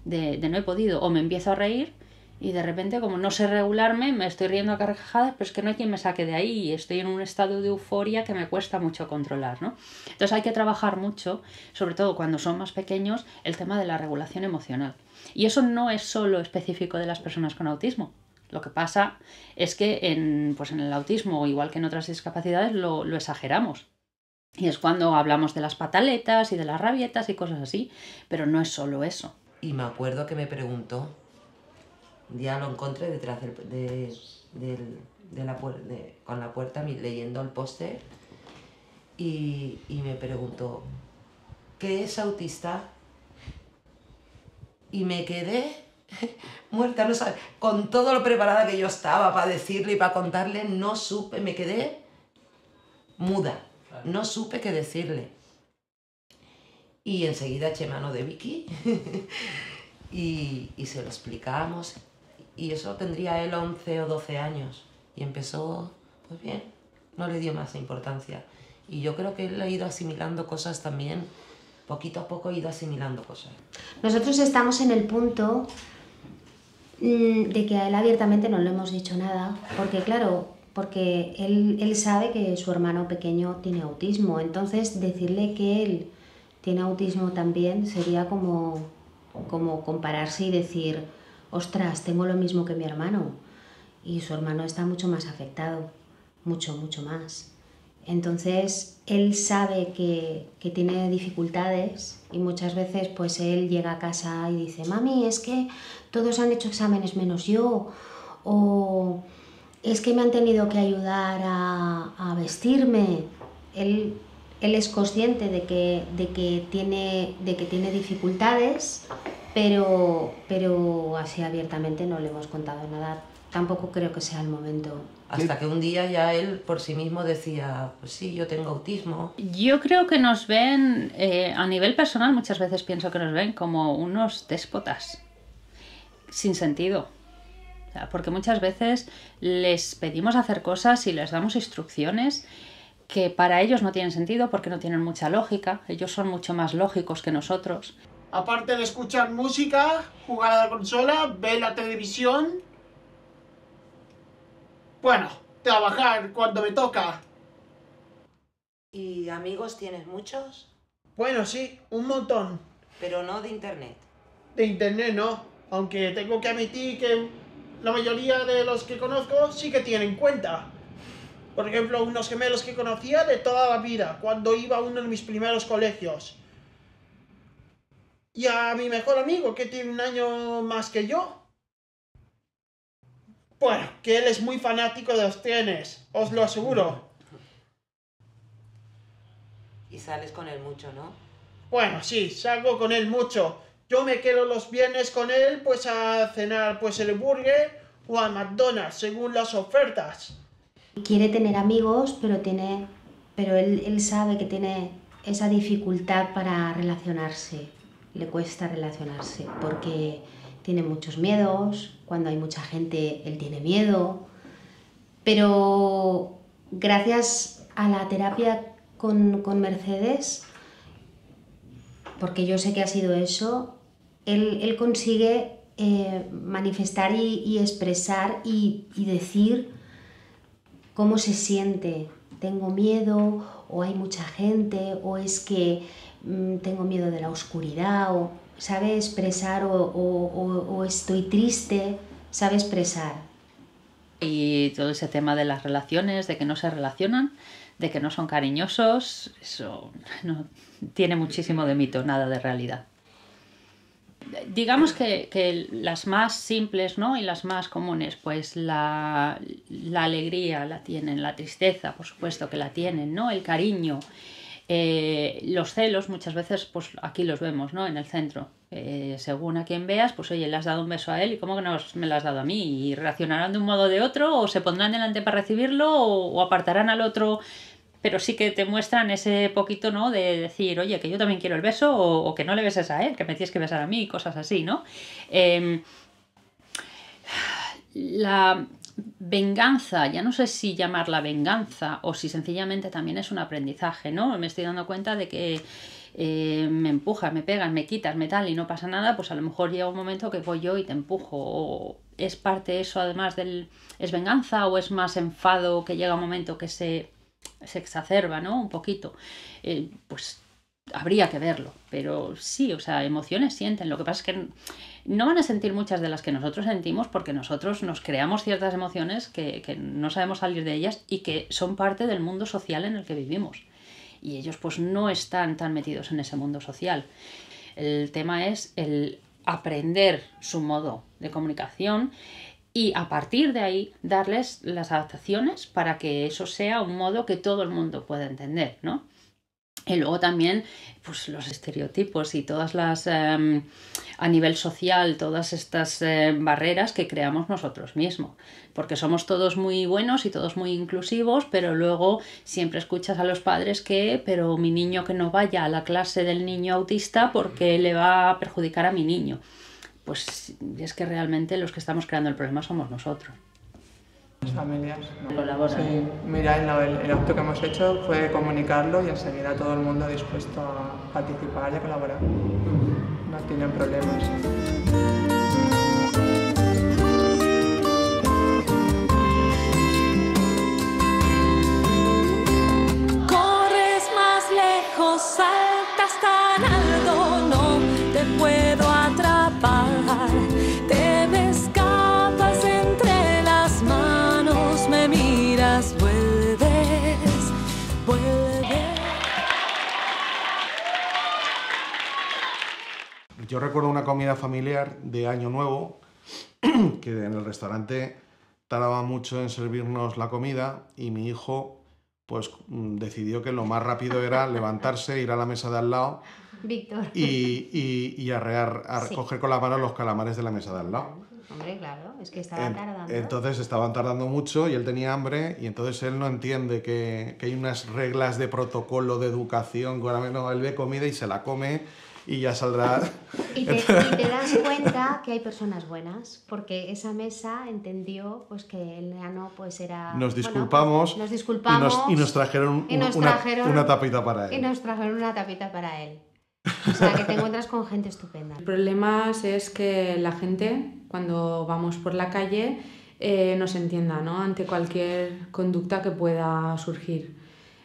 de no he podido, o me empiezo a reír y de repente, como no sé regularme, me estoy riendo a carcajadas, pero es que no hay quien me saque de ahí y estoy en un estado de euforia que me cuesta mucho controlar, ¿no? Entonces hay que trabajar mucho, sobre todo cuando son más pequeños, el tema de la regulación emocional. Y eso no es solo específico de las personas con autismo. Lo que pasa es que en el autismo, igual que en otras discapacidades, lo exageramos. Y es cuando hablamos de las pataletas y de las rabietas y cosas así, pero no es solo eso. Y me acuerdo que me preguntó, un día lo encontré detrás con la puerta leyendo el póster y me preguntó, ¿qué es autista? Y me quedé muerta, no sabes, con todo lo preparada que yo estaba para decirle y para contarle, no supe, me quedé muda, no supe qué decirle. Y enseguida eché mano de Vicky y se lo explicamos. Y eso tendría él 11 o 12 años. Y empezó, pues bien, no le dio más importancia. Y yo creo que él ha ido asimilando cosas también, poquito a poco ha ido asimilando cosas. Nosotros estamos en el punto de que a él abiertamente no le hemos dicho nada, porque claro, porque él sabe que su hermano pequeño tiene autismo, entonces decirle que él tiene autismo también sería como compararse y decir, ostras, tengo lo mismo que mi hermano, y su hermano está mucho más afectado, mucho más. Entonces, él sabe que tiene dificultades y muchas veces pues él llega a casa y dice, mami, es que todos han hecho exámenes menos yo, o es que me han tenido que ayudar a vestirme. Él es consciente de que tiene dificultades, pero así abiertamente no le hemos contado nada. Tampoco creo que sea el momento. Hasta que un día ya él por sí mismo decía, pues sí, yo tengo autismo. Yo creo que nos ven, a nivel personal muchas veces pienso que nos ven como unos déspotas, sin sentido. O sea, porque muchas veces les pedimos hacer cosas y les damos instrucciones que para ellos no tienen sentido porque no tienen mucha lógica, ellos son mucho más lógicos que nosotros. Aparte de escuchar música, jugar a la consola, ver la televisión... Bueno, trabajar cuando me toca. ¿Y amigos tienes muchos? Bueno, sí, un montón. Pero no de internet. De internet no, aunque tengo que admitir que la mayoría de los que conozco sí que tienen cuenta. Por ejemplo, unos gemelos que conocía de toda la vida, cuando iba a uno de mis primeros colegios. Y a mi mejor amigo, que tiene un año más que yo. Bueno, que él es muy fanático de los trenes, os lo aseguro. Y sales con él mucho, ¿no? Bueno, sí, salgo con él mucho. Yo me quedo los viernes con él, pues a cenar pues el burger o a McDonald's, según las ofertas. Quiere tener amigos, pero él sabe que tiene esa dificultad para relacionarse. Le cuesta relacionarse porque tiene muchos miedos, cuando hay mucha gente él tiene miedo, pero gracias a la terapia con Mercedes, porque yo sé que ha sido eso, él consigue manifestar y expresar y decir cómo se siente. Tengo miedo, o hay mucha gente, o es que tengo miedo de la oscuridad, o sabe expresar, o estoy triste, sabe expresar. Y todo ese tema de las relaciones, de que no se relacionan, de que no son cariñosos, eso no tiene muchísimo de mito, nada de realidad. Digamos que las más simples, ¿no? Y las más comunes, pues la alegría la tienen, la tristeza, por supuesto que la tienen, ¿no? El cariño, los celos, muchas veces, pues aquí los vemos, ¿no? En el centro. Según a quien veas, pues oye, le has dado un beso a él y ¿cómo que no me lo has dado a mí? Y reaccionarán de un modo o de otro, o se pondrán delante para recibirlo, o apartarán al otro, pero sí que te muestran ese poquito, ¿no? De decir, oye, que yo también quiero el beso, o que no le beses a él, que me tienes que besar a mí, cosas así, ¿no? La venganza, ya no sé si llamarla venganza o si sencillamente también es un aprendizaje, ¿no? Me estoy dando cuenta de que me empujas, me pegas, me quitas, me tal y no pasa nada, pues a lo mejor llega un momento que voy yo y te empujo, o es parte eso además ¿es venganza o es más enfado que llega un momento que se exacerba, ¿no? Un poquito, pues habría que verlo, pero sí, o sea, emociones sienten, lo que pasa es que no van a sentir muchas de las que nosotros sentimos porque nosotros nos creamos ciertas emociones que no sabemos salir de ellas y que son parte del mundo social en el que vivimos. Y ellos pues no están tan metidos en ese mundo social. El tema es el aprender su modo de comunicación y a partir de ahí darles las adaptaciones para que eso sea un modo que todo el mundo pueda entender, ¿no? Y luego también pues los estereotipos y todas las a nivel social, todas estas barreras que creamos nosotros mismos, porque somos todos muy buenos y todos muy inclusivos, pero luego siempre escuchas a los padres pero mi niño que no vaya a la clase del niño autista porque le va a perjudicar a mi niño. Pues es que realmente los que estamos creando el problema somos nosotros. Las familias no colaboran. Sí, mira, el acto que hemos hecho fue comunicarlo y enseguida todo el mundo dispuesto a participar y a colaborar. No tienen problemas. Corres más lejos, saltas tan alto, no te puedo atrapar. Te me escapas entre las manos, me miras, vuelves. Yo recuerdo una comida familiar de Año Nuevo, que en el restaurante tardaba mucho en servirnos la comida y mi hijo pues decidió que lo más rápido era levantarse, ir a la mesa de al lado Víctor. y arrear, Sí. coger con las manos los calamares de la mesa de al lado. Hombre, claro, es que estaba tardando. Entonces estaban tardando mucho y él tenía hambre y entonces él no entiende que hay unas reglas de protocolo, de educación, que ahora menos él ve comida y se la come y ya saldrá. Y te das cuenta que hay personas buenas, porque esa mesa entendió pues que el nano pues era... Nos disculpamos, nos disculpamos y nos trajeron una tapita para él. Y nos trajeron una tapita para él. O sea, que te encuentras con gente estupenda. El problema es que la gente, cuando vamos por la calle, nos entienda, ¿no? Ante cualquier conducta que pueda surgir.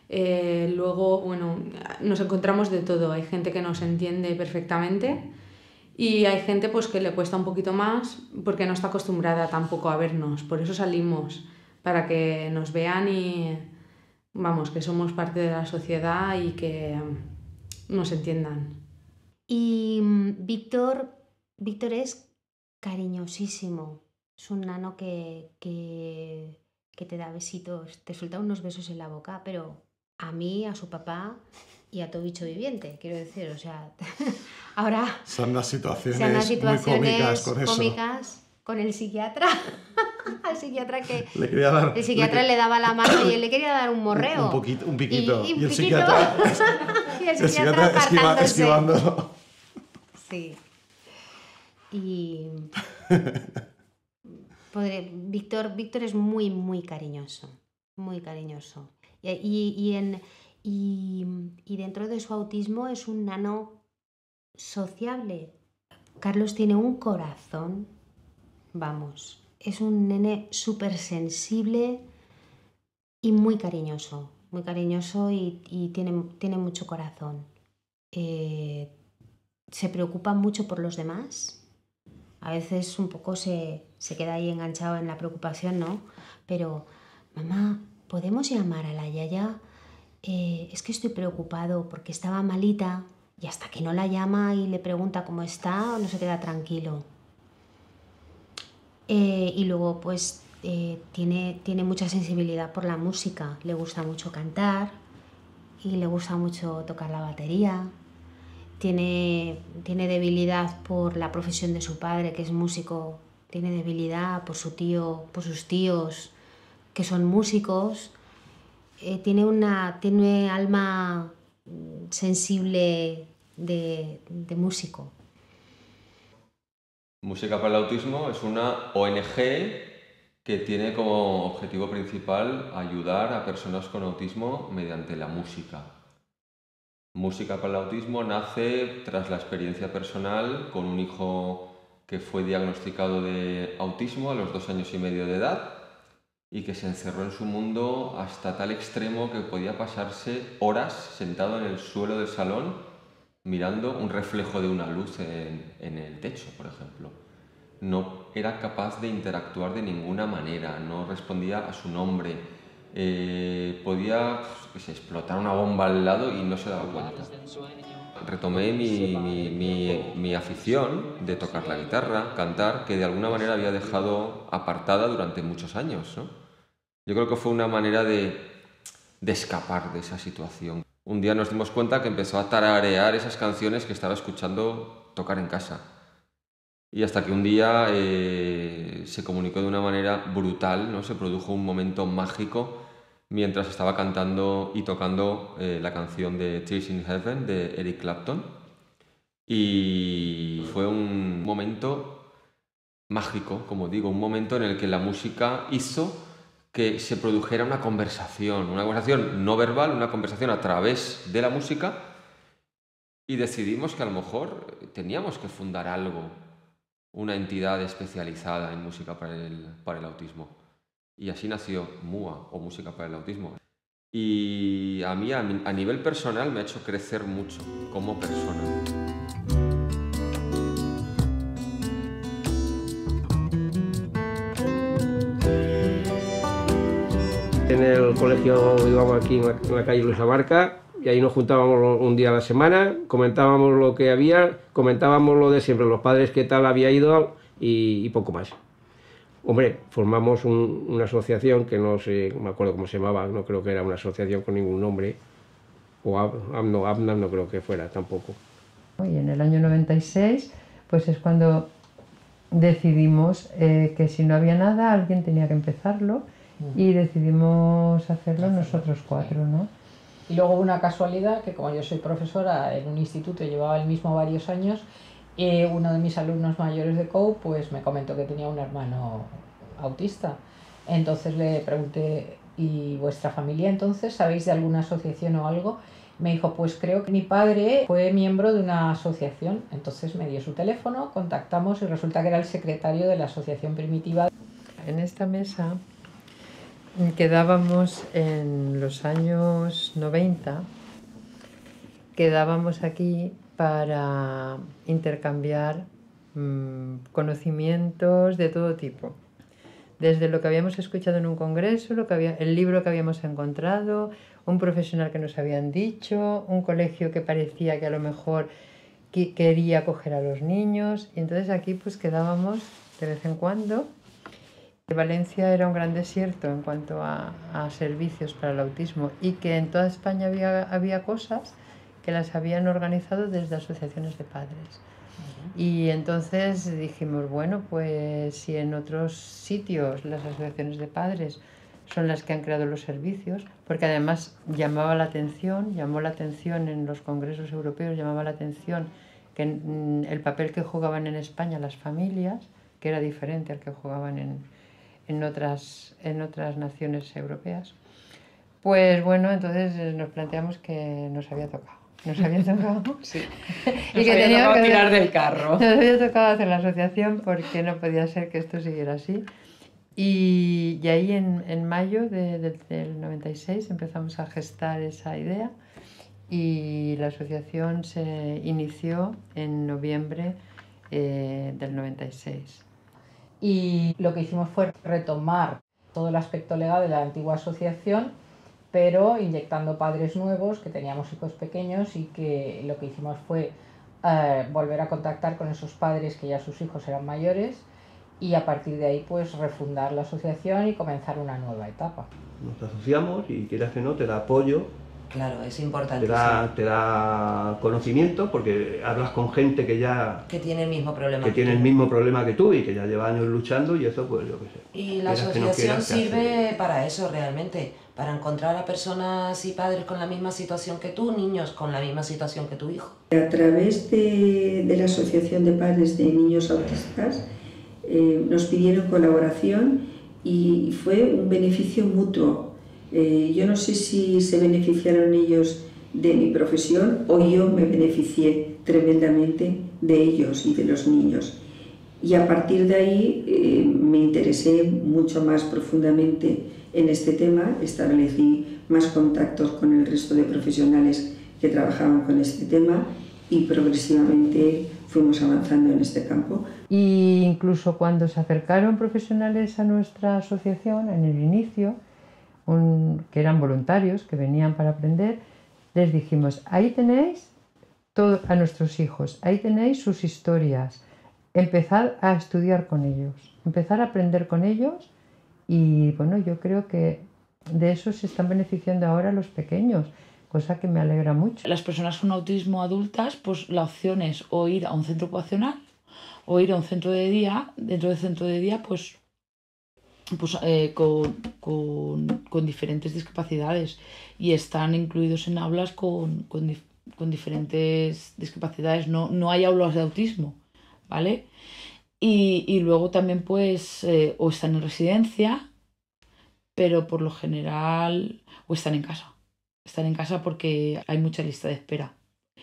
Luego, bueno, nos encontramos de todo. Hay gente que nos entiende perfectamente y hay gente pues que le cuesta un poquito más porque no está acostumbrada tampoco a vernos. Por eso salimos, para que nos vean y, vamos, que somos parte de la sociedad y que nos entiendan. Y Víctor es cariñosísimo. Es un nano que te da besitos, te suelta unos besos en la boca, pero a mí, a su papá y a todo bicho viviente, quiero decir, o sea, ahora... Se han dado situaciones muy cómicas con eso. Con el psiquiatra. Al psiquiatra que... el psiquiatra le daba la mano y él le quería dar un morreo. Un piquito. Y el psiquiatra... y el psiquiatra esquivándolo. Sí. Y... Víctor es muy, muy cariñoso. Muy cariñoso. Y dentro de su autismo es un nano sociable. Carlos tiene un corazón, vamos, es un nene súper sensible y muy cariñoso y tiene mucho corazón. Se preocupa mucho por los demás. A veces un poco se queda ahí enganchado en la preocupación, ¿no? Pero, mamá, ¿podemos llamar a la yaya? Es que estoy preocupado porque estaba malita y hasta que no la llama y le pregunta cómo está, no se queda tranquilo. Y luego, pues, tiene mucha sensibilidad por la música. Le gusta mucho cantar y le gusta mucho tocar la batería. Tiene debilidad por la profesión de su padre, que es músico. Tiene debilidad por su tío, por sus tíos, que son músicos. Tiene alma sensible de músico. Música para el Autismo es una ONG que tiene como objetivo principal ayudar a personas con autismo mediante la música. Música para el Autismo nace tras la experiencia personal con un hijo que fue diagnosticado de autismo a los 2 años y medio de edad y que se encerró en su mundo hasta tal extremo que podía pasarse horas sentado en el suelo del salón mirando un reflejo de una luz en el techo, por ejemplo. No era capaz de interactuar de ninguna manera, no respondía a su nombre, podía explotar una bomba al lado y no se daba cuenta. Retomé mi afición de tocar la guitarra, cantar, que de alguna manera había dejado apartada durante muchos años, ¿no? Yo creo que fue una manera de escapar de esa situación. Un día nos dimos cuenta que empezó a tararear esas canciones que estaba escuchando tocar en casa. Y hasta que un día se comunicó de una manera brutal, ¿no? Se produjo un momento mágico mientras estaba cantando y tocando la canción de Tears in Heaven de Eric Clapton. Y fue un momento mágico, como digo, un momento en el que la música hizo que se produjera una conversación no verbal, una conversación a través de la música, y decidimos que a lo mejor teníamos que fundar algo, una entidad especializada en música para el autismo. Y así nació MUA, o Música para el Autismo. Y a mí, a nivel personal, me ha hecho crecer mucho como persona. En el colegio íbamos aquí en la calle Luis Abarca y ahí nos juntábamos un día a la semana, comentábamos lo que había, comentábamos lo de siempre, los padres qué tal había ido y poco más. Hombre, formamos una asociación que no sé, no me acuerdo cómo se llamaba, no creo que era una asociación con ningún nombre, o ABNAM no creo que fuera tampoco. Y en el año 96 pues es cuando decidimos que si no había nada alguien tenía que empezarlo y decidimos hacerlo nosotros 4, ¿no? Y luego una casualidad, que como yo soy profesora en un instituto y llevaba el mismo varios años, uno de mis alumnos mayores de COU pues me comentó que tenía un hermano autista. Entonces le pregunté, ¿y vuestra familia entonces? ¿Sabéis de alguna asociación o algo? Me dijo, pues creo que mi padre fue miembro de una asociación. Entonces me dio su teléfono, contactamos y resulta que era el secretario de la Asociación Primitiva. En esta mesa quedábamos en los años 90, quedábamos aquí para intercambiar conocimientos de todo tipo. Desde lo que habíamos escuchado en un congreso, el libro que habíamos encontrado, un profesional que nos habían dicho, un colegio que parecía que a lo mejor quería acoger a los niños. Y entonces aquí pues quedábamos de vez en cuando. Valencia era un gran desierto en cuanto a servicios para el autismo y que en toda España había cosas que las habían organizado desde asociaciones de padres. Y entonces dijimos, bueno, pues si en otros sitios las asociaciones de padres son las que han creado los servicios, porque además llamó la atención en los congresos europeos, llamaba la atención que el papel que jugaban en España las familias, que era diferente al que jugaban en otras naciones europeas. Pues bueno, entonces nos planteamos que nos había tocado. Sí. Y que teníamos que tirar del carro. Nos había tocado hacer la asociación porque no podía ser que esto siguiera así. Y ahí en mayo del 96 empezamos a gestar esa idea y la asociación se inició en noviembre del 96. Y lo que hicimos fue retomar todo el aspecto legal de la antigua asociación, pero inyectando padres nuevos, que teníamos hijos pequeños, y que lo que hicimos fue volver a contactar con esos padres que ya sus hijos eran mayores y a partir de ahí pues refundar la asociación y comenzar una nueva etapa. Nos asociamos y quieras que no, te da apoyo. Claro, es importante. Te da conocimiento porque hablas con gente que tiene el mismo problema que tú y que ya lleva años luchando y eso pues yo qué sé. Y la asociación sirve para eso realmente, para encontrar a personas y padres con la misma situación que tú, niños con la misma situación que tu hijo. A través de la Asociación de Padres de Niños Autistas nos pidieron colaboración y fue un beneficio mutuo. Yo no sé si se beneficiaron ellos de mi profesión o yo me beneficié tremendamente de ellos y de los niños. Y a partir de ahí me interesé mucho más profundamente en este tema, establecí más contactos con el resto de profesionales que trabajaban con este tema y progresivamente fuimos avanzando en este campo. Y incluso cuando se acercaron profesionales a nuestra asociación en el inicio, que eran voluntarios, que venían para aprender, les dijimos, ahí tenéis a nuestros hijos, ahí tenéis sus historias, empezad a estudiar con ellos, empezar a aprender con ellos y bueno, yo creo que de eso se están beneficiando ahora los pequeños, cosa que me alegra mucho. Las personas con autismo adultas, pues la opción es o ir a un centro ocupacional o ir a un centro de día, dentro del centro de día pues con diferentes discapacidades y están incluidos en aulas con diferentes discapacidades, no hay aulas de autismo, ¿vale? Y luego también pues o están en residencia, pero por lo general o están en casa porque hay mucha lista de espera.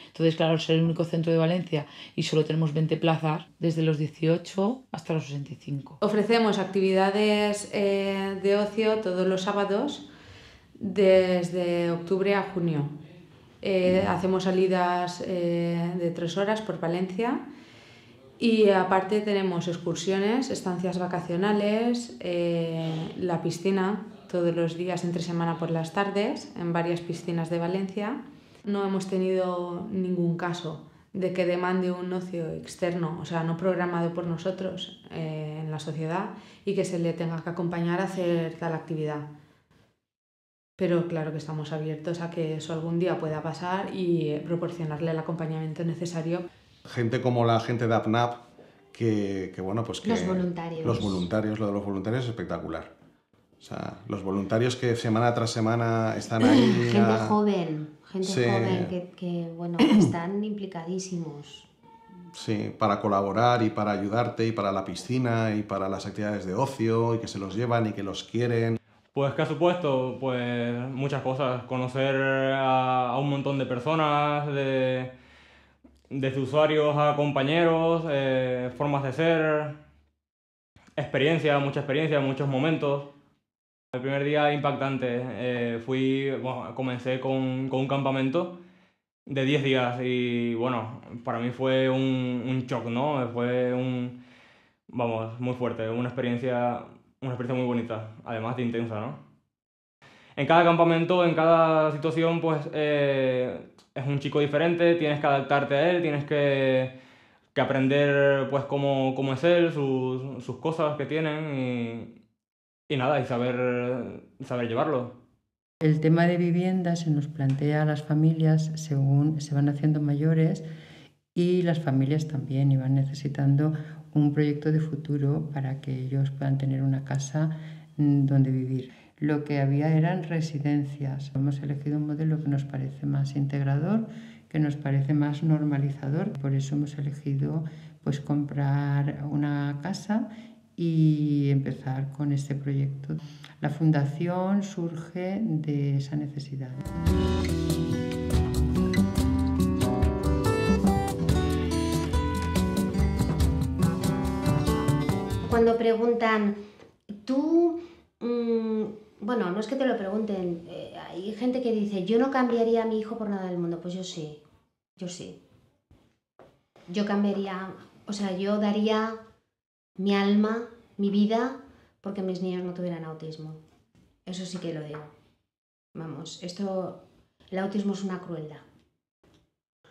Entonces, claro, al ser el único centro de Valencia y solo tenemos 20 plazas, desde los 18 hasta los 65. Ofrecemos actividades de ocio todos los sábados desde octubre a junio. Hacemos salidas de 3 horas por Valencia y aparte tenemos excursiones, estancias vacacionales, la piscina todos los días entre semana por las tardes en varias piscinas de Valencia. No hemos tenido ningún caso de que demande un ocio externo, o sea, no programado por nosotros en la sociedad y que se le tenga que acompañar a hacer tal actividad. Pero claro que estamos abiertos a que eso algún día pueda pasar y proporcionarle el acompañamiento necesario. Gente como la gente de APNAP, que bueno, pues que... Los voluntarios. Lo de los voluntarios es espectacular. O sea, los voluntarios que semana tras semana están ahí... Gente joven Sí. joven que bueno, están implicadísimos. Sí, para colaborar y para ayudarte y para la piscina y para las actividades de ocio y que se los llevan y que los quieren. Pues, ¿qué ha supuesto? Pues muchas cosas. Conocer a un montón de personas, desde usuarios a compañeros, formas de ser, mucha experiencia, muchos momentos. El primer día impactante. Comencé con un campamento de 10 días y bueno, para mí fue un shock, ¿no? Fue muy fuerte, una experiencia muy bonita, además de intensa, ¿no? En cada campamento, en cada situación, pues es un chico diferente, tienes que adaptarte a él, tienes que aprender pues cómo es él, sus cosas que tienen y nada, y saber llevarlo. El tema de vivienda se nos plantea a las familias según se van haciendo mayores y las familias también y van necesitando un proyecto de futuro para que ellos puedan tener una casa donde vivir. Lo que había eran residencias. Hemos elegido un modelo que nos parece más integrador, que nos parece más normalizador. Por eso hemos elegido pues comprar una casa y empezar con este proyecto. La fundación surge de esa necesidad. Cuando preguntan, tú, bueno, no es que te lo pregunten, hay gente que dice, yo no cambiaría a mi hijo por nada del mundo. Pues yo sí. Yo cambiaría, o sea, yo daría mi alma, mi vida, porque mis niños no tuvieran autismo. Eso sí que lo digo. Vamos, el autismo es una crueldad.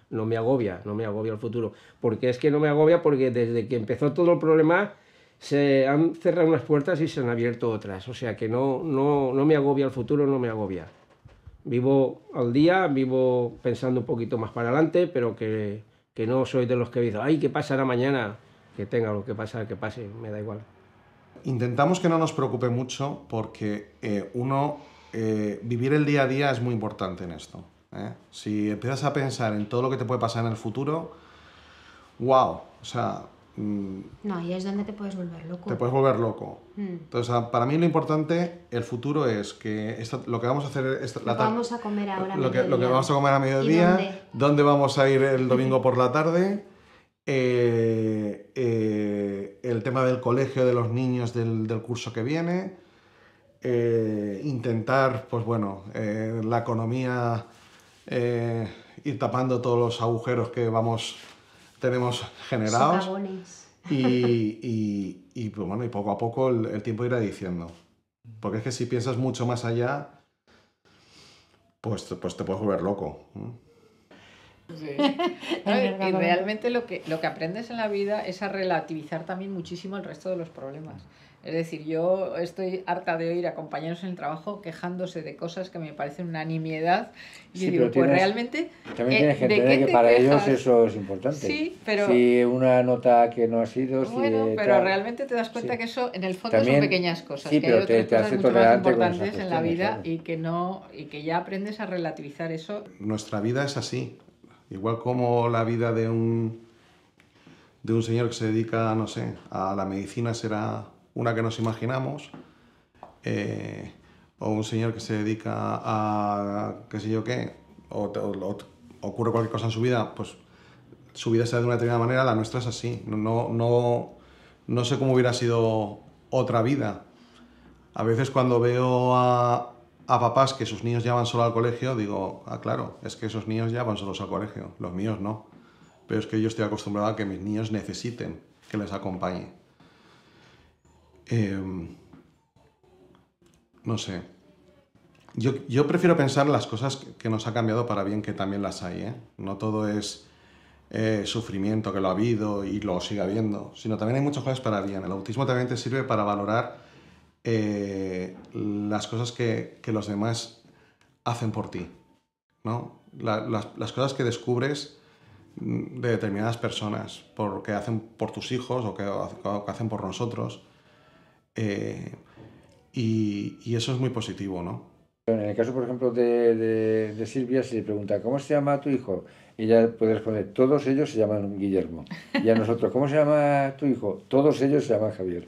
No me agobia el futuro. Porque es que no me agobia porque desde que empezó todo el problema se han cerrado unas puertas y se han abierto otras. O sea que no me agobia el futuro, no me agobia. Vivo al día, vivo pensando un poquito más para adelante, pero que no soy de los que dicen, ay, ¿qué pasará mañana? Que tenga lo que pasa, que pase, me da igual. Intentamos que no nos preocupe mucho porque vivir el día a día es muy importante en esto. Si empiezas a pensar en todo lo que te puede pasar en el futuro, wow, o sea... No, y es donde te puedes volver loco. Te puedes volver loco. Entonces, para mí lo importante, el futuro es que lo que vamos a hacer... Vamos a comer ahora a mediodía. Lo que vamos a comer a mediodía, dónde vamos a ir el domingo por la tarde, el tema del colegio de los niños del curso que viene, intentar, pues bueno, la economía, ir tapando todos los agujeros que tenemos generados y pues bueno, y poco a poco el tiempo irá diciendo. Porque es que si piensas mucho más allá, pues te puedes volver loco. Sí. No, y realmente lo que aprendes en la vida es a relativizar también muchísimo el resto de los problemas. Es decir, yo estoy harta de oír a compañeros en el trabajo quejándose de cosas que me parecen una nimiedad y sí, digo, pues realmente... También tienes que entender que para ellos eso es importante. Sí, pero... Si una nota que no ha sido... Bueno, si pero tal, realmente te das cuenta que eso en el fondo también, son pequeñas cosas, sí, que hay pero otras te cosas hace mucho más tolerante con importantes esas en la vida cuestiones, y que ya aprendes a relativizar eso. Nuestra vida es así. Igual como la vida de un señor que se dedica, no sé, a la medicina será una que nos imaginamos, o un señor que se dedica a qué sé yo qué, o ocurre cualquier cosa en su vida, pues su vida será de una determinada manera, la nuestra es así. No sé cómo hubiera sido otra vida. A veces cuando veo a papás que sus niños ya van solo al colegio, digo, claro, es que esos niños ya van solos al colegio, los míos no. Pero es que yo estoy acostumbrado a que mis niños necesiten que les acompañe. No sé. Yo prefiero pensar en las cosas que nos ha cambiado para bien, que también las hay, ¿eh? No todo es sufrimiento, que lo ha habido y lo sigue habiendo, sino también hay muchas cosas para bien. El autismo también te sirve para valorar las cosas que los demás hacen por ti, ¿no? Las cosas que descubres de determinadas personas, que hacen por tus hijos o que hacen por nosotros. y eso es muy positivo, ¿no? En el caso, por ejemplo, de Silvia, si le pregunta ¿cómo se llama tu hijo? Ella puede responder, todos ellos se llaman Guillermo. Y a nosotros, ¿cómo se llama tu hijo? Todos ellos se llaman Javier.